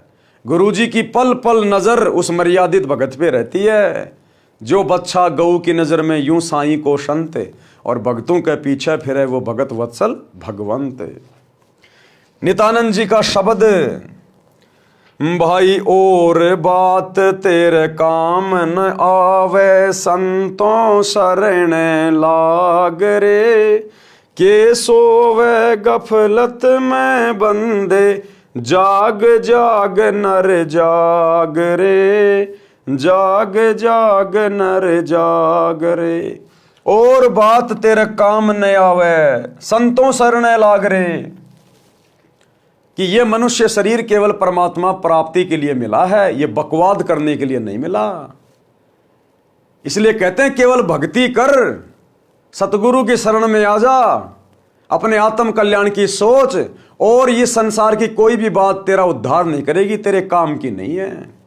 गुरुजी की पल पल नजर उस मर्यादित भगत पे रहती है। जो बच्चा गऊ की नजर में यूं साईं को संत, और भक्तों के पीछे फिरे वो भगत वत्सल भगवंत। नित्यानंद जी का शब्द, भाई और बात तेरे काम न आवे, संतों शरण लाग रे। के सोवे गफलत में बंदे, जाग जाग नर जाग रे। जाग जाग नर जाग रे। और बात तेरे काम न आवे, संतों शरण लाग रे। कि ये मनुष्य शरीर केवल परमात्मा प्राप्ति के लिए मिला है, ये बकवाद करने के लिए नहीं मिला। इसलिए कहते हैं केवल भक्ति कर, सतगुरु की शरण में आ जा, अपने आत्म कल्याण की सोच, और ये संसार की कोई भी बात तेरा उद्धार नहीं करेगी, तेरे काम की नहीं है।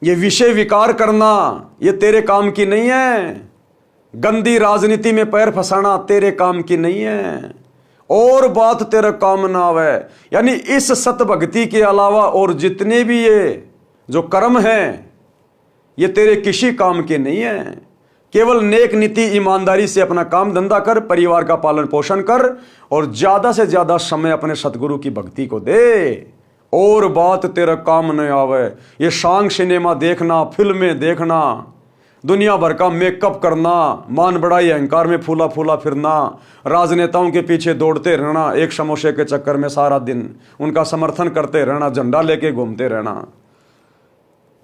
ये विषय विकार करना ये तेरे काम की नहीं है। गंदी राजनीति में पैर फंसाना तेरे काम की नहीं है। और बात तेरा काम ना आवे, यानी इस सत भक्ति के अलावा और जितने भी ये जो कर्म हैं ये तेरे किसी काम के नहीं है। केवल नेक नीति ईमानदारी से अपना काम धंधा कर, परिवार का पालन पोषण कर, और ज्यादा से ज्यादा समय अपने सतगुरु की भक्ति को दे। और बात तेरा काम न आवे, ये शांग सिनेमा देखना, फिल्में देखना, दुनिया भर का मेकअप करना, मान बड़ाई अहंकार में फूला फूला फिरना, राजनेताओं के पीछे दौड़ते रहना, एक समोसे के चक्कर में सारा दिन उनका समर्थन करते रहना, झंडा लेके घूमते रहना।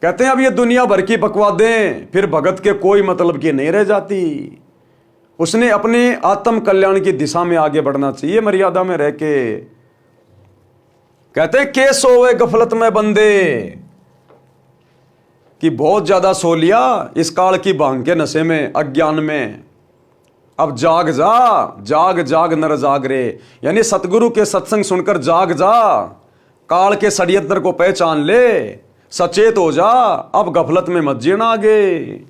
कहते हैं अब ये दुनिया भर की बकवादें फिर भगत के कोई मतलब की नहीं रह जाती। उसने अपने आत्म कल्याण की दिशा में आगे बढ़ना चाहिए, मर्यादा में रह के। कहते हैं के सोवे गफलत में बंदे, कि बहुत ज्यादा सो लिया इस काल की भांग के नशे में, अज्ञान में। अब जाग जा, जाग जाग नर जाग रे। यानी सतगुरु के सत्संग सुनकर जाग जा, काल के षड्यंत्र को पहचान ले, सचेत हो जा, अब गफलत में मत जीना आगे।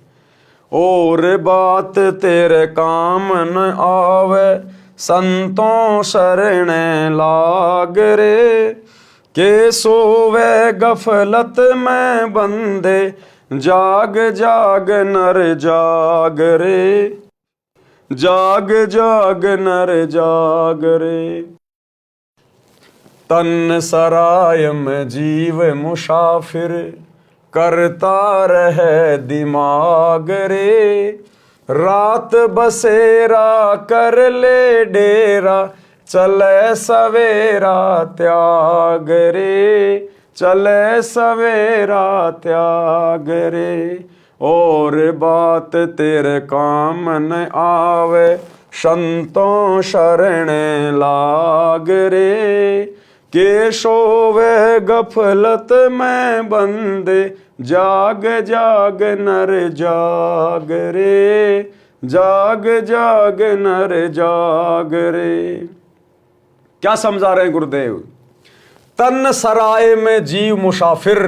और बात तेरे काम न आवे, संतों शरण लाग रे। के सोवे गफलत में बंदे, जाग जाग नर जाग रे। जाग जाग नर जाग रे। तन सराय में जीव मुसाफिर, करता रहे दिमाग रे। रात बसेरा कर ले डेरा, चले सवेरा त्याग रे। चले सवेरा त्याग रे। और बात तेरे काम न आवे, संतों शरण लाग रे। के सोवे गफलत में बंदे, जाग जाग नर जाग रे। जाग जाग नर जाग रे। क्या समझा रहे हैं गुरुदेव? तन सराय में जीव मुसाफिर,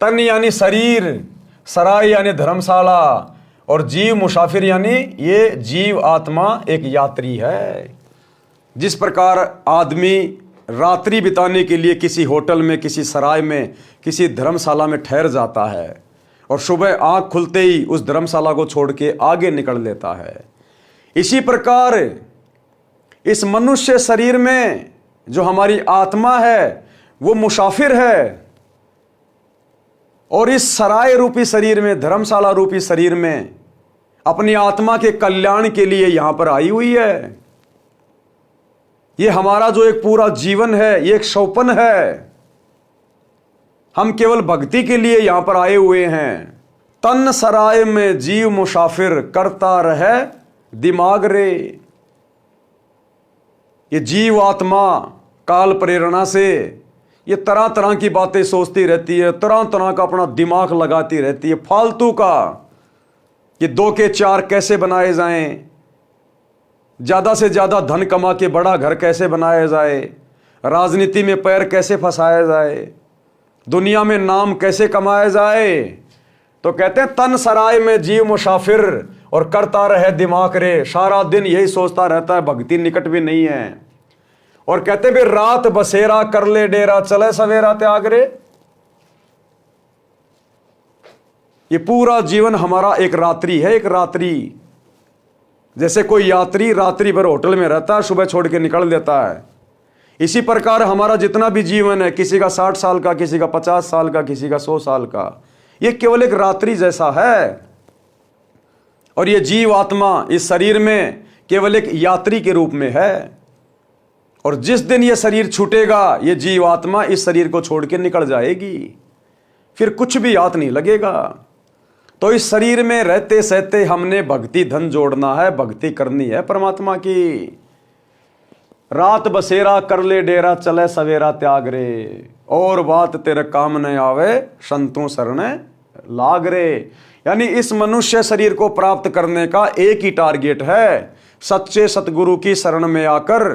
तन यानी शरीर, सराय यानी धर्मशाला, और जीव मुसाफिर यानी ये जीव आत्मा एक यात्री है। जिस प्रकार आदमी रात्रि बिताने के लिए किसी होटल में, किसी सराय में, किसी धर्मशाला में ठहर जाता है, और सुबह आंख खुलते ही उस धर्मशाला को छोड़ के आगे निकल लेता है, इसी प्रकार इस मनुष्य शरीर में जो हमारी आत्मा है वो मुसाफिर है, और इस सराय रूपी शरीर में, धर्मशाला रूपी शरीर में अपनी आत्मा के कल्याण के लिए यहां पर आई हुई है। ये हमारा जो एक पूरा जीवन है, ये एक सौपन है। हम केवल भक्ति के लिए यहां पर आए हुए हैं। तन सराय में जीव मुसाफिर, करता रहे दिमाग रे। ये जीव आत्मा काल प्रेरणा से ये तरह तरह की बातें सोचती रहती है, तरह तरह का अपना दिमाग लगाती रहती है फालतू का, कि 2 के 4 कैसे बनाए जाएं, ज़्यादा से ज़्यादा धन कमा के बड़ा घर कैसे बनाया जाए, राजनीति में पैर कैसे फंसाया जाए, दुनिया में नाम कैसे कमाया जाए। तो कहते हैं तन सराय में जीव मुसाफिर और करता रहे दिमाग रे। सारा दिन यही सोचता रहता है, भक्ति निकट भी नहीं है। और कहते भी रात बसेरा कर ले डेरा, चले सवेरा त्याग रे। ये पूरा जीवन हमारा एक रात्रि है, एक रात्रि। जैसे कोई यात्री रात्रि भर होटल में रहता है, सुबह छोड़ के निकल देता है, इसी प्रकार हमारा जितना भी जीवन है, किसी का 60 साल का, किसी का 50 साल का, किसी का 100 साल का, ये केवल एक रात्रि जैसा है। और ये जीव आत्मा इस शरीर में केवल एक यात्री के रूप में है। और जिस दिन ये शरीर छूटेगा, ये जीव आत्मा इस शरीर को छोड़ के निकल जाएगी, फिर कुछ भी याद नहीं लगेगा। तो इस शरीर में रहते सहते हमने भक्ति धन जोड़ना है, भक्ति करनी है परमात्मा की। रात बसेरा कर ले डेरा, चले सवेरा त्याग रे। और बात तेरे काम न आवे, संतों शरण लाग रे। यानी इस मनुष्य शरीर को प्राप्त करने का एक ही टारगेट है, सच्चे सतगुरु की शरण में आकर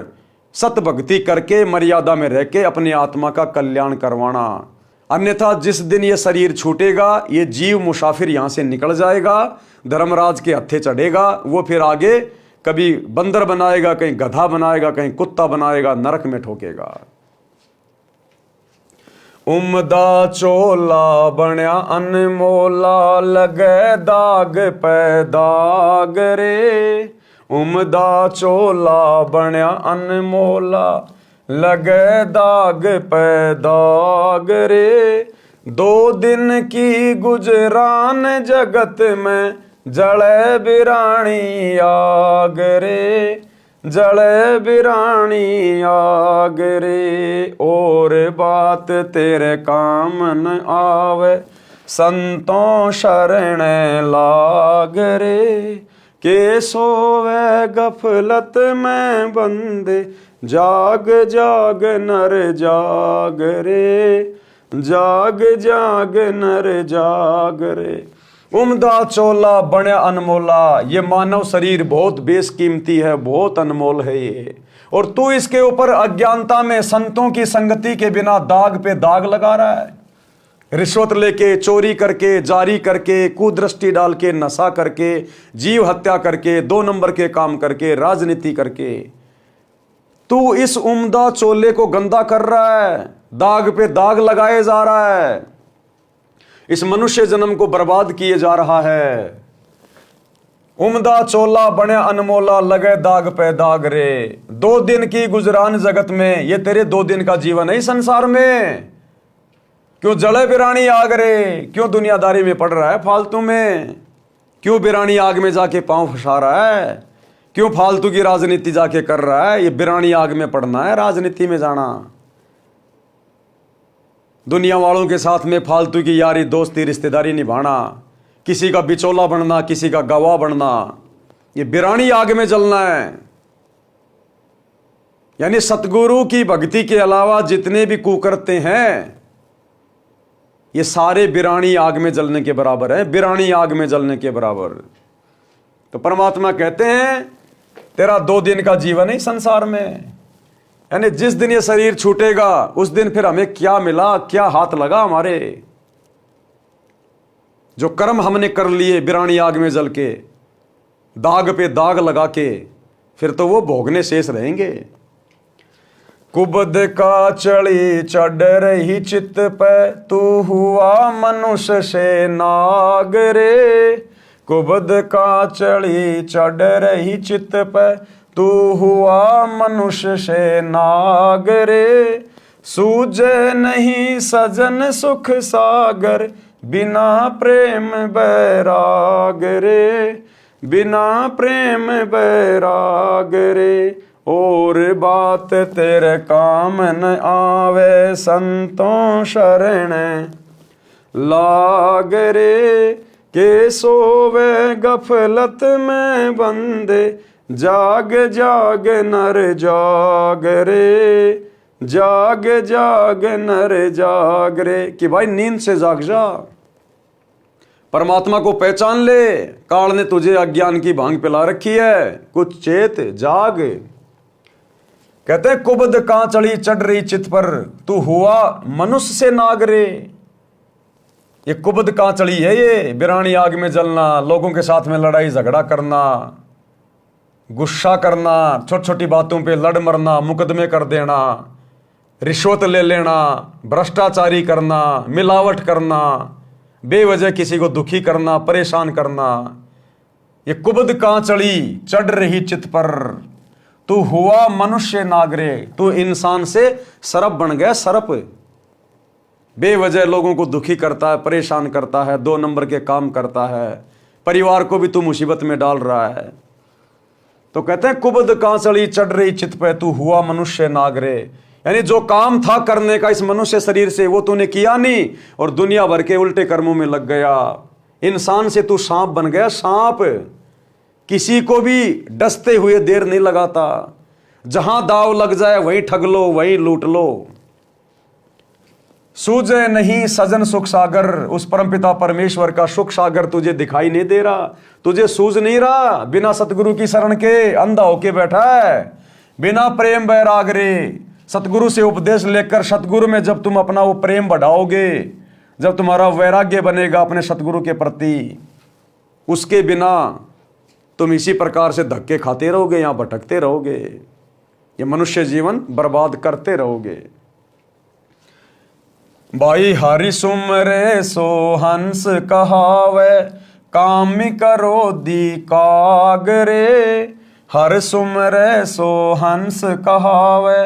सत भक्ति करके मर्यादा में रह के अपनी आत्मा का कल्याण करवाना। अन्यथा जिस दिन ये शरीर छूटेगा, ये जीव मुसाफिर यहां से निकल जाएगा, धर्मराज के हत्थे चढ़ेगा। वो फिर आगे कभी बंदर बनाएगा, कहीं गधा बनाएगा, कहीं कुत्ता बनाएगा, नरक में ठोकेगा। उमदा चोला बन्या अनमोला, लगे दाग पे दाग रे। उमदा चोला बन्या अनमोला, लगे दाग पे दाग रे। 2 दिन की गुजरान जगत में, जले बिरानी आग रे, जले बिरानी आग रे। और बात तेरे काम न आवे, संतों शरण लाग रे। के सोवे गफलत में बंदे, जाग जाग नर जाग रे, जाग जाग नर जाग रे। उमदा चोला बन्या अनमोला, ये मानव शरीर बहुत बेशकीमती है, बहुत अनमोल है ये। और तू इसके ऊपर अज्ञानता में संतों की संगति के बिना दाग पे दाग लगा रहा है। रिश्वत लेके, चोरी करके, जारी करके, कुदृष्टि डाल के, नशा करके, जीव हत्या करके, 2 नंबर के काम करके, राजनीति करके तू इस उम्दा चोले को गंदा कर रहा है, दाग पे दाग लगाए जा रहा है, इस मनुष्य जन्म को बर्बाद किए जा रहा है। उम्दा चोला बने अनमोला, लगे दाग पे दाग रे। 2 दिन की गुजरान जगत में, ये तेरे 2 दिन का जीवन है संसार में। क्यों जले बिरानी आग रे, क्यों दुनियादारी में पड़ रहा है फालतू में, क्यों बिरानी आग में जाके पांव फंसा रहा है, क्यों फालतू की राजनीति जाके कर रहा है। ये बिरानी आग में पड़ना है, राजनीति में जाना, दुनिया वालों के साथ में फालतू की यारी दोस्ती रिश्तेदारी निभाना, किसी का बिचौला बनना, किसी का गवाह बनना, ये बिरानी आग में जलना है। यानी सतगुरु की भक्ति के अलावा जितने भी कुकर्ते हैं, ये सारे बिरानी आग में जलने के बराबर हैं, बिरानी आग में जलने के बराबर। तो परमात्मा कहते हैं तेरा 2 दिन का जीवन है संसार में, यानी जिस दिन ये शरीर छूटेगा उस दिन फिर हमें क्या मिला, क्या हाथ लगा हमारे। जो कर्म हमने कर लिए बिरानी आग में जल के, दाग पे दाग लगा के, फिर तो वो भोगने शेष रहेंगे। कुबद का चढ़ी चढ़ रही चित पे, तू हुआ मनुष्य से नाग रे। कुबद का चढ़ी चढ़ रही चित पे, तू हुआ मनुष्य से नाग रे। सूझे नहीं सजन सुख सागर, बिना प्रेम बैराग रे, बिना प्रेम बैराग रे। और बात तेरे काम न आवे, संतों शरण लाग रे। के सोवे गफलत में बंदे, जाग जाग नर जाग रे, जाग जाग नर जाग रे। कि भाई नींद से जाग जा, परमात्मा को पहचान ले। काल ने तुझे अज्ञान की भांग पिला रखी है, कुछ चेत जाग। कहते हैं कुबद कहां चढ़ी चढ़ रही चित पर, तू हुआ मनुष्य से नाग रे। ये कुबद कहां चढ़ी है, ये बिरानी आग में जलना, लोगों के साथ में लड़ाई झगड़ा करना, गुस्सा करना, छोटी छोटी बातों पे लड़ मरना, मुकदमे कर देना, रिश्वत ले लेना, भ्रष्टाचारी करना, मिलावट करना, बेवजह किसी को दुखी करना, परेशान करना। ये कुबद कहां चढ़ी चढ़ रही चित पर, तू हुआ मनुष्य नागरे। तू इंसान से सरप बन गया, सरप। बेवजह लोगों को दुखी करता है, परेशान करता है, 2 नंबर के काम करता है, परिवार को भी तू मुसीबत में डाल रहा है। तो कहते हैं कुबद कहां चढ़ी चढ़ रही चित पे, तू हुआ मनुष्य नागरे। यानी जो काम था करने का इस मनुष्य शरीर से, वो तूने किया नहीं, और दुनिया भर के उल्टे कर्मों में लग गया। इंसान से तू सांप बन गया, सांप। किसी को भी डसते हुए देर नहीं लगाता, जहां दाव लग जाए वहीं ठग लो, वहीं लूट लो। सूझे नहीं सजन सुख सागर, उस परमपिता परमेश्वर का सुख सागर तुझे दिखाई नहीं दे रहा, तुझे सूझ नहीं रहा। बिना सतगुरु की शरण के अंधा होके बैठा है, बिना प्रेम बैराग रे। सतगुरु से उपदेश लेकर सतगुरु में जब तुम अपना वो प्रेम बढ़ाओगे, जब तुम्हारा वैराग्य बनेगा अपने सतगुरु के प्रति, उसके बिना तुम इसी प्रकार से धक्के खाते रहोगे, यहां भटकते रहोगे, ये मनुष्य जीवन बर्बाद करते रहोगे। भाई हरि सुमरे सो हंस कहावे, काम करो दी कागरे। हर सुमरे सो हंस कहावे,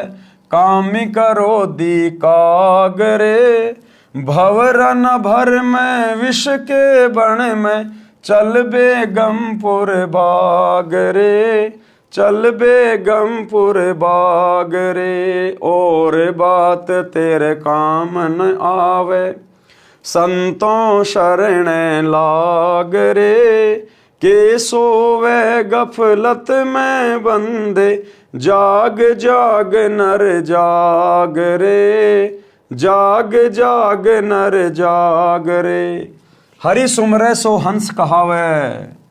काम करो दी कागरे। भवरन भर में विष के बण में, चल बेगमपुर बाग रे, चल बेगमपुर बाग रे। और बात तेरे काम न आवे, संतों शरण लाग रे। के सोवे गफलत में बंदे, जाग जाग नर जाग रे, जाग जाग नर जाग रे। हरि सुमरे सो हंस कहावे।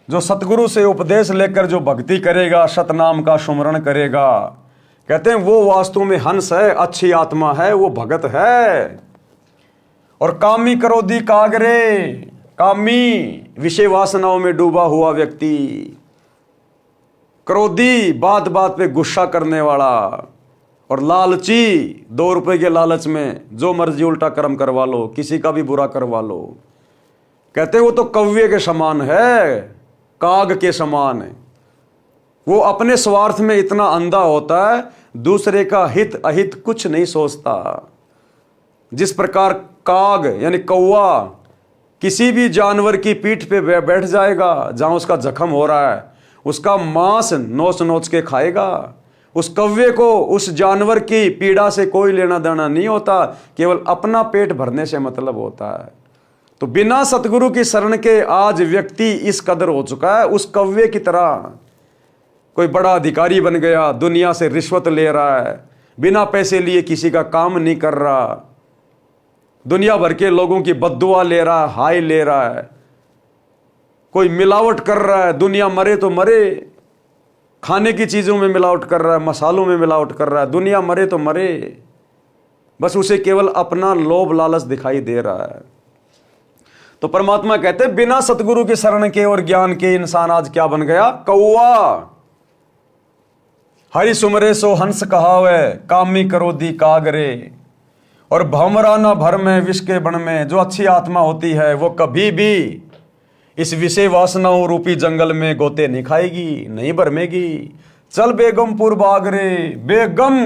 जो सतगुरु से उपदेश लेकर जो भक्ति करेगा, सतनाम का सुमरण करेगा, कहते हैं वो वास्तु में हंस है, अच्छी आत्मा है, वो भगत है। और कामी क्रोधी कागरे, कामी विषय वासनाओं में डूबा हुआ व्यक्ति, क्रोधी बात बात पे गुस्सा करने वाला, और लालची 2 रुपए के लालच में जो मर्जी उल्टा कर्म करवा लो, किसी का भी बुरा करवा लो। कहते हैं वो तो कौवे के समान है, काग के समान है। वो अपने स्वार्थ में इतना अंधा होता है, दूसरे का हित अहित कुछ नहीं सोचता। जिस प्रकार काग यानी कौवा किसी भी जानवर की पीठ पे बैठ जाएगा, जहां उसका जख्म हो रहा है, उसका मांस नोच नोच के खाएगा। उस कौवे को उस जानवर की पीड़ा से कोई लेना देना नहीं होता, केवल अपना पेट भरने से मतलब होता है। तो बिना सतगुरु की शरण के आज व्यक्ति इस कदर हो चुका है, उस कौवे की तरह। कोई बड़ा अधिकारी बन गया, दुनिया से रिश्वत ले रहा है, बिना पैसे लिए किसी का काम नहीं कर रहा, दुनिया भर के लोगों की बद्दुआ ले रहा है, हाय ले रहा है, कोई मिलावट कर रहा है, दुनिया मरे तो मरे, खाने की चीज़ों में मिलावट कर रहा है, मसालों में मिलावट कर रहा है, दुनिया मरे तो मरे, बस उसे केवल अपना लोभ लालच दिखाई दे रहा है। तो परमात्मा कहते हैं बिना सतगुरु के शरण के और ज्ञान के इंसान आज क्या बन गया? कौवा। हरि सुमरे सो हंस कहावे, कामी क्रोधी कागरे। और भमरा न भर में विष के बन में, जो अच्छी आत्मा होती है वो कभी भी इस विषय वासनाओं रूपी जंगल में गोते नहीं खाएगी, नहीं भरमेगी। चल बेगमपुर बाग रे, बेगम,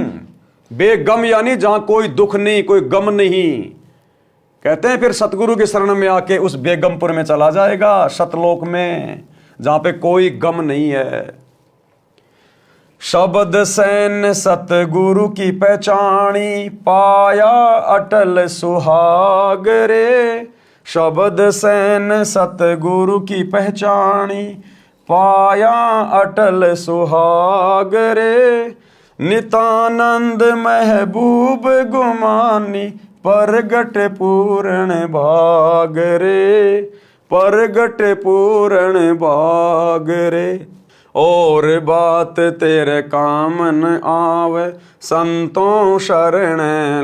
बेगम यानी जहां कोई दुख नहीं, कोई गम नहीं। कहते हैं फिर सतगुरु के शरण में आके उस बेगमपुर में चला जाएगा, सतलोक में, जहां पे कोई गम नहीं है। शब्द सैन सतगुरु की पहचानी, पाया अटल सुहाग रे। शब्द सैन सतगुरु की पहचानी, पाया अटल सुहाग रे। नितानंद महबूब गुमानी, परगट पूर्ण भाग रे, परगट पूर्ण भाग रे। और बात तेरे काम न आवे, संतों शरण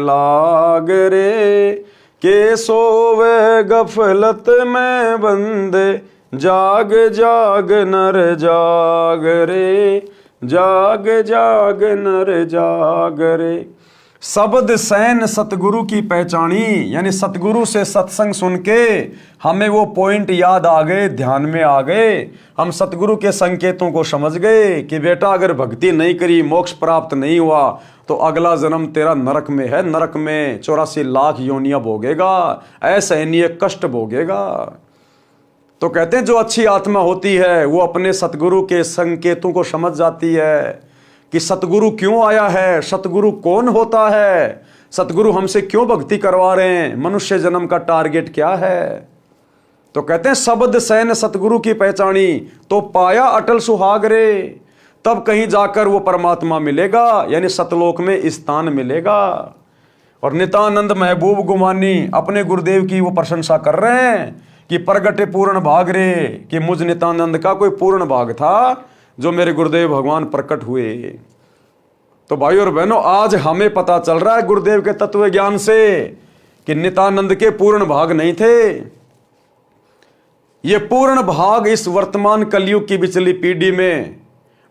लाग रे। के सोवे गफलत में बंदे, जाग जाग नर जाग रे, जाग जाग नर जाग रे। शब्द सैन सतगुरु की पहचानी, यानी सतगुरु से सत्संग सुन के हमें वो पॉइंट याद आ गए, ध्यान में आ गए। हम सतगुरु के संकेतों को समझ गए कि बेटा अगर भक्ति नहीं करी, मोक्ष प्राप्त नहीं हुआ तो अगला जन्म तेरा नरक में है। नरक में 84 लाख योनियां भोगेगा, असहनीय कष्ट भोगेगा। तो कहते हैं जो अच्छी आत्मा होती है वो अपने सतगुरु के संकेतों को समझ जाती है कि सतगुरु क्यों आया है, सतगुरु कौन होता है, सतगुरु हमसे क्यों भक्ति करवा रहे हैं, मनुष्य जन्म का टारगेट क्या है। तो कहते हैं शब्द सैन सतगुरु की पहचानी, तो पाया अटल सुहाग रे। तब कहीं जाकर वो परमात्मा मिलेगा, यानी सतलोक में स्थान मिलेगा। और नितानंद महबूब गुमानी अपने गुरुदेव की वो प्रशंसा कर रहे हैं कि प्रगटे पूर्ण भाग रे, कि मुझ नितानंद का कोई पूर्ण भाग था जो मेरे गुरुदेव भगवान प्रकट हुए। तो भाई और बहनों, आज हमें पता चल रहा है गुरुदेव के तत्व ज्ञान से कि नितानंद के पूर्ण भाग नहीं थे। ये पूर्ण भाग इस वर्तमान कलयुग की बिचली पीढ़ी में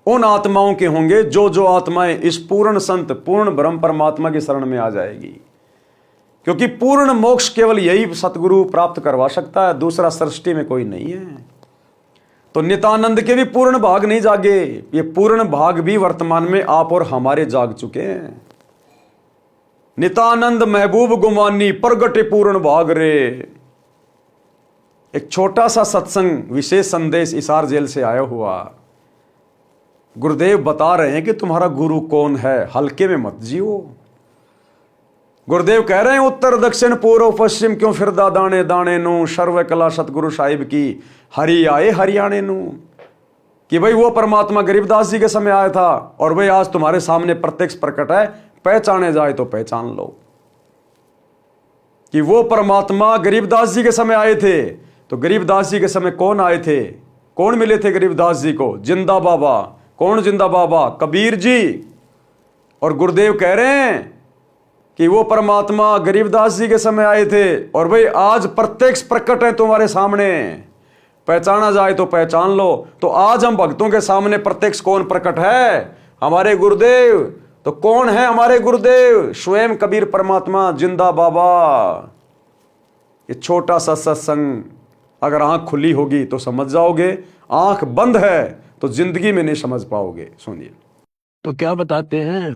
उन आत्माओं के होंगे जो आत्माएं इस पूर्ण संत पूर्ण ब्रह्म परमात्मा की शरण में आ जाएगी। क्योंकि पूर्ण मोक्ष केवल यही सतगुरु प्राप्त करवा सकता है, दूसरा सृष्टि में कोई नहीं है। तो नितानंद के भी पूर्ण भाग नहीं जागे, ये पूर्ण भाग भी वर्तमान में आप और हमारे जाग चुके हैं। नितानंद महबूब गुमानी, प्रगटे पूर्ण भाग रे। एक छोटा सा सत्संग, विशेष संदेश हिसार जेल से आया हुआ। गुरुदेव बता रहे हैं कि तुम्हारा गुरु कौन है, हल्के में मत जियो। गुरुदेव कह रहे हैं उत्तर दक्षिण पूर्व पश्चिम क्यों फिरदा दाने दाने नू, सर्व कला सतगुरु साहिब की हरि आए हरियाणे नू। कि भाई वो परमात्मा गरीबदास जी के समय आया था और भाई आज तुम्हारे सामने प्रत्यक्ष प्रकट है, पहचाने जाए तो पहचान लो। कि वो परमात्मा गरीबदास जी के समय आए थे, तो गरीबदास जी के समय कौन आए थे, कौन मिले थे गरीबदास जी को? जिंदा बाबा। कौन जिंदा बाबा? कबीर जी। और गुरुदेव कह रहे हैं कि वो परमात्मा गरीबदास जी के समय आए थे और भाई आज प्रत्यक्ष प्रकट है तुम्हारे सामने, पहचाना जाए तो पहचान लो। तो आज हम भक्तों के सामने प्रत्यक्ष कौन प्रकट है? हमारे गुरुदेव। तो कौन है हमारे गुरुदेव? स्वयं कबीर परमात्मा, जिंदा बाबा। ये छोटा सा सत्संग अगर आंख खुली होगी तो समझ जाओगे, आंख बंद है तो जिंदगी में नहीं समझ पाओगे। सुनिए। तो क्या बताते हैं,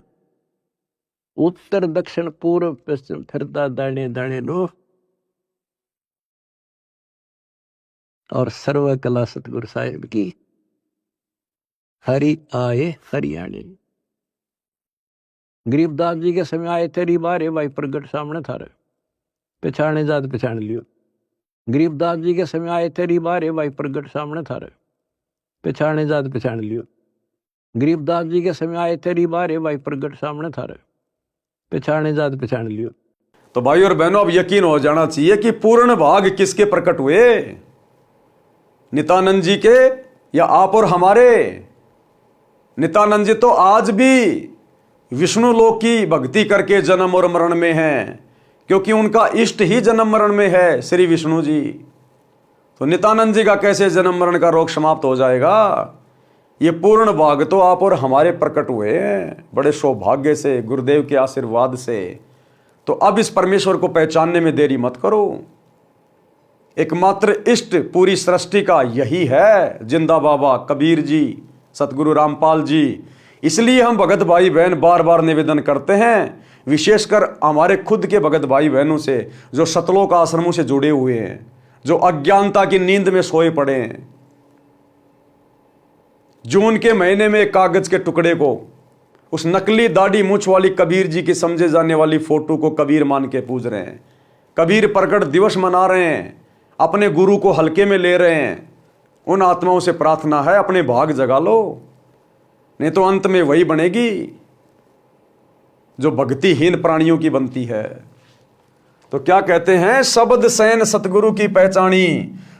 उत्तर दक्षिण पूर्व पश्चिम फिरता दाने दाने नो, और सर्व कला सतगुरु साहिब की हरि आए हरियाणे। गरीबदास जी के समय आए थे, रिबारे भाई प्रगट सामने था रे, पहचाने जात पहचान लियो। गरीबदास जी के समय आए थे, रिबारे भाई प्रगट सामने था रे, पहचाने जात पहचान लियो। गरीबदास जी के समय आए थे, रिबारे भाई प्रगट सामने था रे, पहचाने जात पहचान लियो। तो भाई और बहनों, अब यकीन हो जाना चाहिए कि पूर्ण भाग किसके प्रकट हुए? नित्यानंद जी के या आप और हमारे? नित्यानंद जी तो आज भी विष्णु लोक की भक्ति करके जन्म और मरण में हैं, क्योंकि उनका इष्ट ही जन्म मरण में है, श्री विष्णु जी। तो नित्यानंद जी का कैसे जन्म मरण का रोग समाप्त हो जाएगा? ये पूर्ण भाग तो आप और हमारे प्रकट हुए हैं, बड़े सौभाग्य से, गुरुदेव के आशीर्वाद से। तो अब इस परमेश्वर को पहचानने में देरी मत करो। एकमात्र इष्ट पूरी सृष्टि का यही है, जिंदा बाबा कबीर जी, सतगुरु रामपाल जी। इसलिए हम भगत भाई बहन बार बार निवेदन करते हैं, विशेषकर हमारे खुद के भगत भाई बहनों से जो सतलोक आश्रमों से जुड़े हुए हैं, जो अज्ञानता की नींद में सोए पड़े हैं। जून के महीने में कागज के टुकड़े को, उस नकली दाढ़ी मूछ वाली कबीर जी की समझे जाने वाली फोटो को कबीर मान के पूज रहे हैं, कबीर प्रकट दिवस मना रहे हैं, अपने गुरु को हल्के में ले रहे हैं, उन आत्माओं से प्रार्थना है अपने भाग जगा लो, नहीं तो अंत में वही बनेगी जो भक्तिहीन प्राणियों की बनती है। तो क्या कहते हैं, शब्द सैन सतगुरु की पहचानी।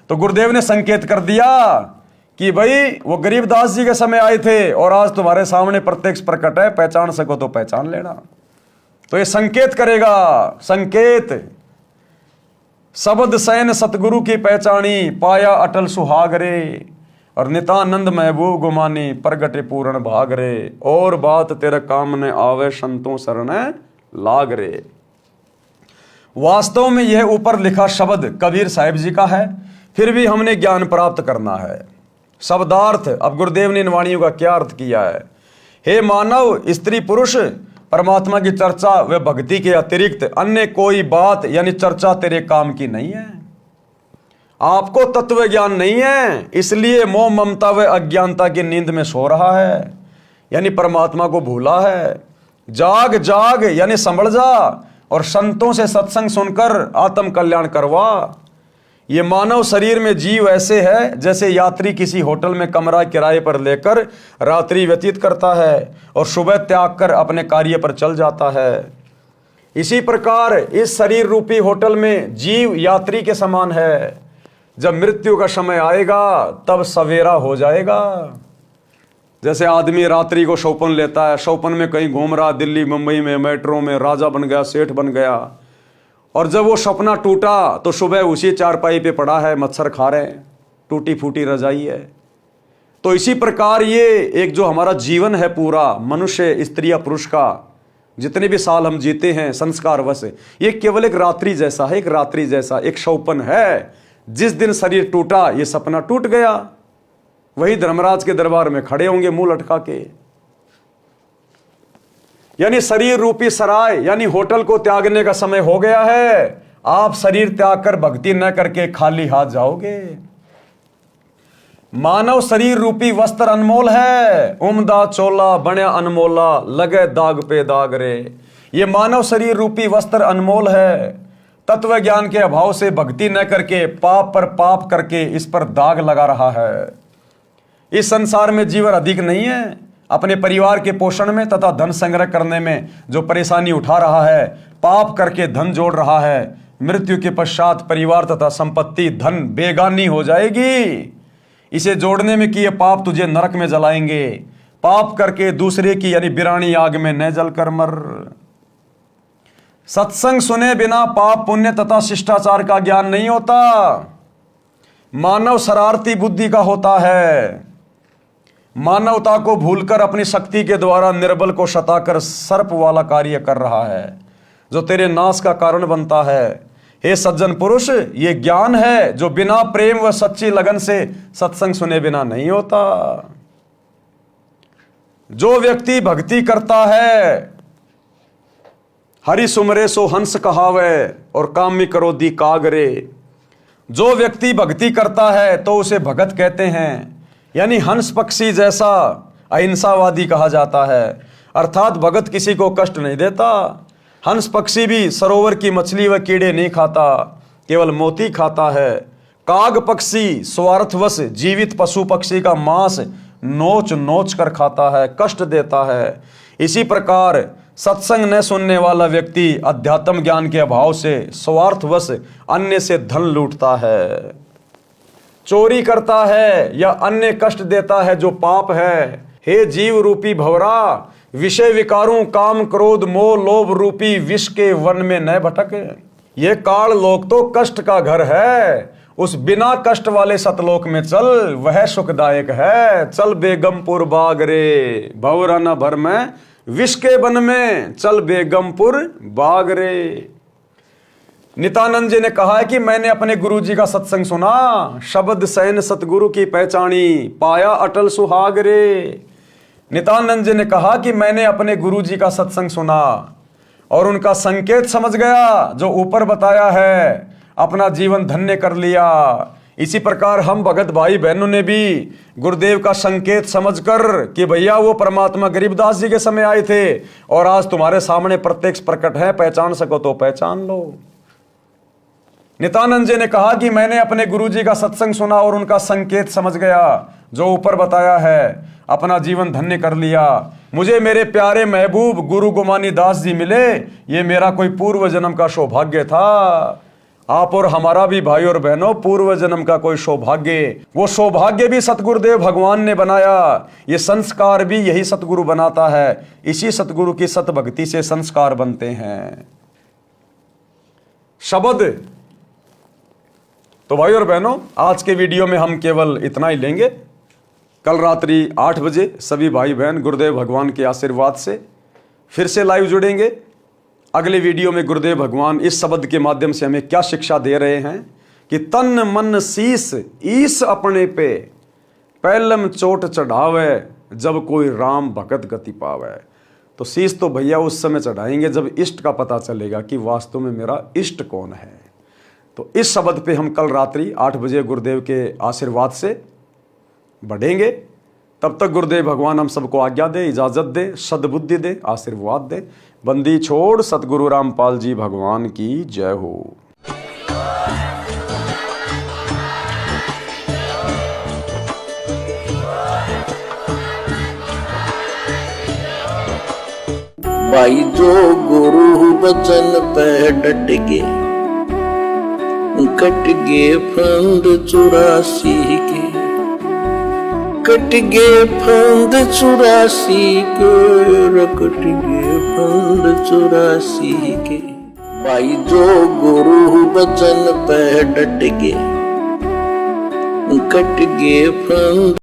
तो गुरुदेव ने संकेत कर दिया कि भाई वो गरीबदास जी के समय आए थे और आज तुम्हारे सामने प्रत्यक्ष प्रकट है, पहचान सको तो पहचान लेना। तो ये संकेत करेगा, संकेत। शब्द सैन सतगुरु की पहचानी, पाया अटल सुहाग रे, और नितानंद महबूब गुमानी, प्रगटे पूर्ण भाग रे, और बात तेरे काम ने आवे, संतों शरण लाग रे। वास्तव में यह ऊपर लिखा शब्द कबीर साहिब जी का है, फिर भी हमने ज्ञान प्राप्त करना है। शब्दार्थ, अब गुरुदेव ने इन वाणियों का क्या अर्थ किया है। हे मानव, स्त्री पुरुष परमात्मा की चर्चा व भक्ति के अतिरिक्त अन्य कोई बात यानी चर्चा तेरे काम की नहीं है। आपको तत्व ज्ञान नहीं है, इसलिए मोह ममता व अज्ञानता की नींद में सो रहा है, यानी परमात्मा को भूला है। जाग जाग यानी संभल जा और संतों से सत्संग सुनकर आत्म कल्याण करवा। ये मानव शरीर में जीव ऐसे है जैसे यात्री किसी होटल में कमरा किराए पर लेकर रात्रि व्यतीत करता है और सुबह त्याग कर अपने कार्य पर चल जाता है। इसी प्रकार इस शरीर रूपी होटल में जीव यात्री के समान है। जब मृत्यु का समय आएगा तब सवेरा हो जाएगा। जैसे आदमी रात्रि को शौपन लेता है, शौपन में कहीं घूम रहा, दिल्ली मुंबई में मेट्रो में राजा बन गया, सेठ बन गया, और जब वो सपना टूटा तो सुबह उसी चारपाई पे पड़ा है, मच्छर खा रहे हैं, टूटी फूटी रजाई है। तो इसी प्रकार ये एक जो हमारा जीवन है पूरा, मनुष्य स्त्री या पुरुष का जितने भी साल हम जीते हैं संस्कारवश, ये केवल एक रात्रि जैसा है, एक रात्रि जैसा एक शौपन है। जिस दिन शरीर टूटा ये सपना टूट गया, वही धर्मराज के दरबार में खड़े होंगे मुंह लटका के। यानी शरीर रूपी सराय यानी होटल को त्यागने का समय हो गया है। आप शरीर त्याग कर भक्ति न करके खाली हाथ जाओगे। मानव शरीर रूपी वस्त्र अनमोल है, उम्दा चोला बण्या अनमोला, लगे दाग पे दाग रे। ये मानव शरीर रूपी वस्त्र अनमोल है। तत्व ज्ञान के अभाव से भक्ति न करके पाप पर पाप करके इस पर दाग लगा रहा है। इस संसार में जीवन अधिक नहीं है। अपने परिवार के पोषण में तथा धन संग्रह करने में जो परेशानी उठा रहा है, पाप करके धन जोड़ रहा है, मृत्यु के पश्चात परिवार तथा संपत्ति धन बेगानी हो जाएगी। इसे जोड़ने में किए पाप तुझे नरक में जलाएंगे। पाप करके दूसरे की यानी बिरानी आग में न जलकर मर। सत्संग सुने बिना पाप पुण्य तथा शिष्टाचार का ज्ञान नहीं होता। मानव शरारती बुद्धि का होता है। मानवता को भूलकर अपनी शक्ति के द्वारा निर्बल को सताकर सर्प वाला कार्य कर रहा है, जो तेरे नाश का कारण बनता है। हे सज्जन पुरुष, ये ज्ञान है जो बिना प्रेम व सच्ची लगन से सत्संग सुने बिना नहीं होता। जो व्यक्ति भक्ति करता है, हरि सुमरे सो हंस कहावे और कामी क्रोधी कागरे। जो व्यक्ति भक्ति करता है तो उसे भगत कहते हैं, यानी हंस पक्षी जैसा अहिंसावादी कहा जाता है। अर्थात भगत किसी को कष्ट नहीं देता। हंस पक्षी भी सरोवर की मछली व कीड़े नहीं खाता, केवल मोती खाता है। काग पक्षी स्वार्थवश जीवित पशु पक्षी का मांस नोच नोच कर खाता है, कष्ट देता है। इसी प्रकार सत्संग न सुनने वाला व्यक्ति अध्यात्म ज्ञान के अभाव से स्वार्थवश अन्य से धन लूटता है, चोरी करता है या अन्य कष्ट देता है, जो पाप है। हे जीव रूपी भंवरा, विषय विकारों काम क्रोध मोह लोभ रूपी विष के वन में न भटक। ये काल लोक तो कष्ट का घर है, उस बिना कष्ट वाले सतलोक में चल, वह सुखदायक है। चल बेगमपुर बाग रे, भंवरा न भर में विष के वन में, चल बेगमपुर बाग रे। नित्यानंद जी ने कहा है कि मैंने अपने गुरु जी का सत्संग सुना, शब्द सैन सतगुरु की पहचानी, पाया अटल सुहाग रे। नित्यानंद जी ने कहा कि मैंने अपने गुरु जी का सत्संग सुना और उनका संकेत समझ गया जो ऊपर बताया है, अपना जीवन धन्य कर लिया। इसी प्रकार हम भगत भाई बहनों ने भी गुरुदेव का संकेत समझकर कि भैया वो परमात्मा गरीबदास जी के समय आए थे और आज तुम्हारे सामने प्रत्यक्ष प्रकट है, पहचान सको तो पहचान लो, नित्यानंद जी ने कहा कि मैंने अपने गुरुजी का सत्संग सुना और उनका संकेत समझ गया जो ऊपर बताया है, अपना जीवन धन्य कर लिया। मुझे मेरे प्यारे महबूब गुरु गोमानी दास जी मिले, ये मेरा कोई पूर्व जन्म का सौभाग्य था। आप और हमारा भी भाई और बहनों पूर्व जन्म का कोई सौभाग्य, वो सौभाग्य भी सतगुरुदेव भगवान ने बनाया। ये संस्कार भी यही सतगुरु बनाता है। इसी सतगुरु की सतभक्ति से संस्कार बनते हैं। शब्द तो भाई और बहनों आज के वीडियो में हम केवल इतना ही लेंगे। कल रात्रि 8 बजे सभी भाई बहन गुरुदेव भगवान के आशीर्वाद से फिर से लाइव जुड़ेंगे। अगले वीडियो में गुरुदेव भगवान इस शब्द के माध्यम से हमें क्या शिक्षा दे रहे हैं कि तन मन शीस ईस अपने पे, पहलम चोट चढ़ावे जब कोई राम भगत गति पावे। तो शीस तो भैया उस समय चढ़ाएंगे जब इष्ट का पता चलेगा कि वास्तव में मेरा इष्ट कौन है। तो इस शब्द पे हम कल रात्रि 8 बजे गुरुदेव के आशीर्वाद से बढ़ेंगे। तब तक गुरुदेव भगवान हम सबको आज्ञा दे, इजाजत दे, सद्बुद्धि दे, आशीर्वाद दे। बंदी छोड़ सतगुरु रामपाल जी भगवान की जय हो। भाई जो गुरु बचन पे डट गे, कट गे फंद 84 के, कट गे फंद 84 के, कट गे फंद 84 के। भाई जो गुरु बचन पे डट गे, कट गे फंद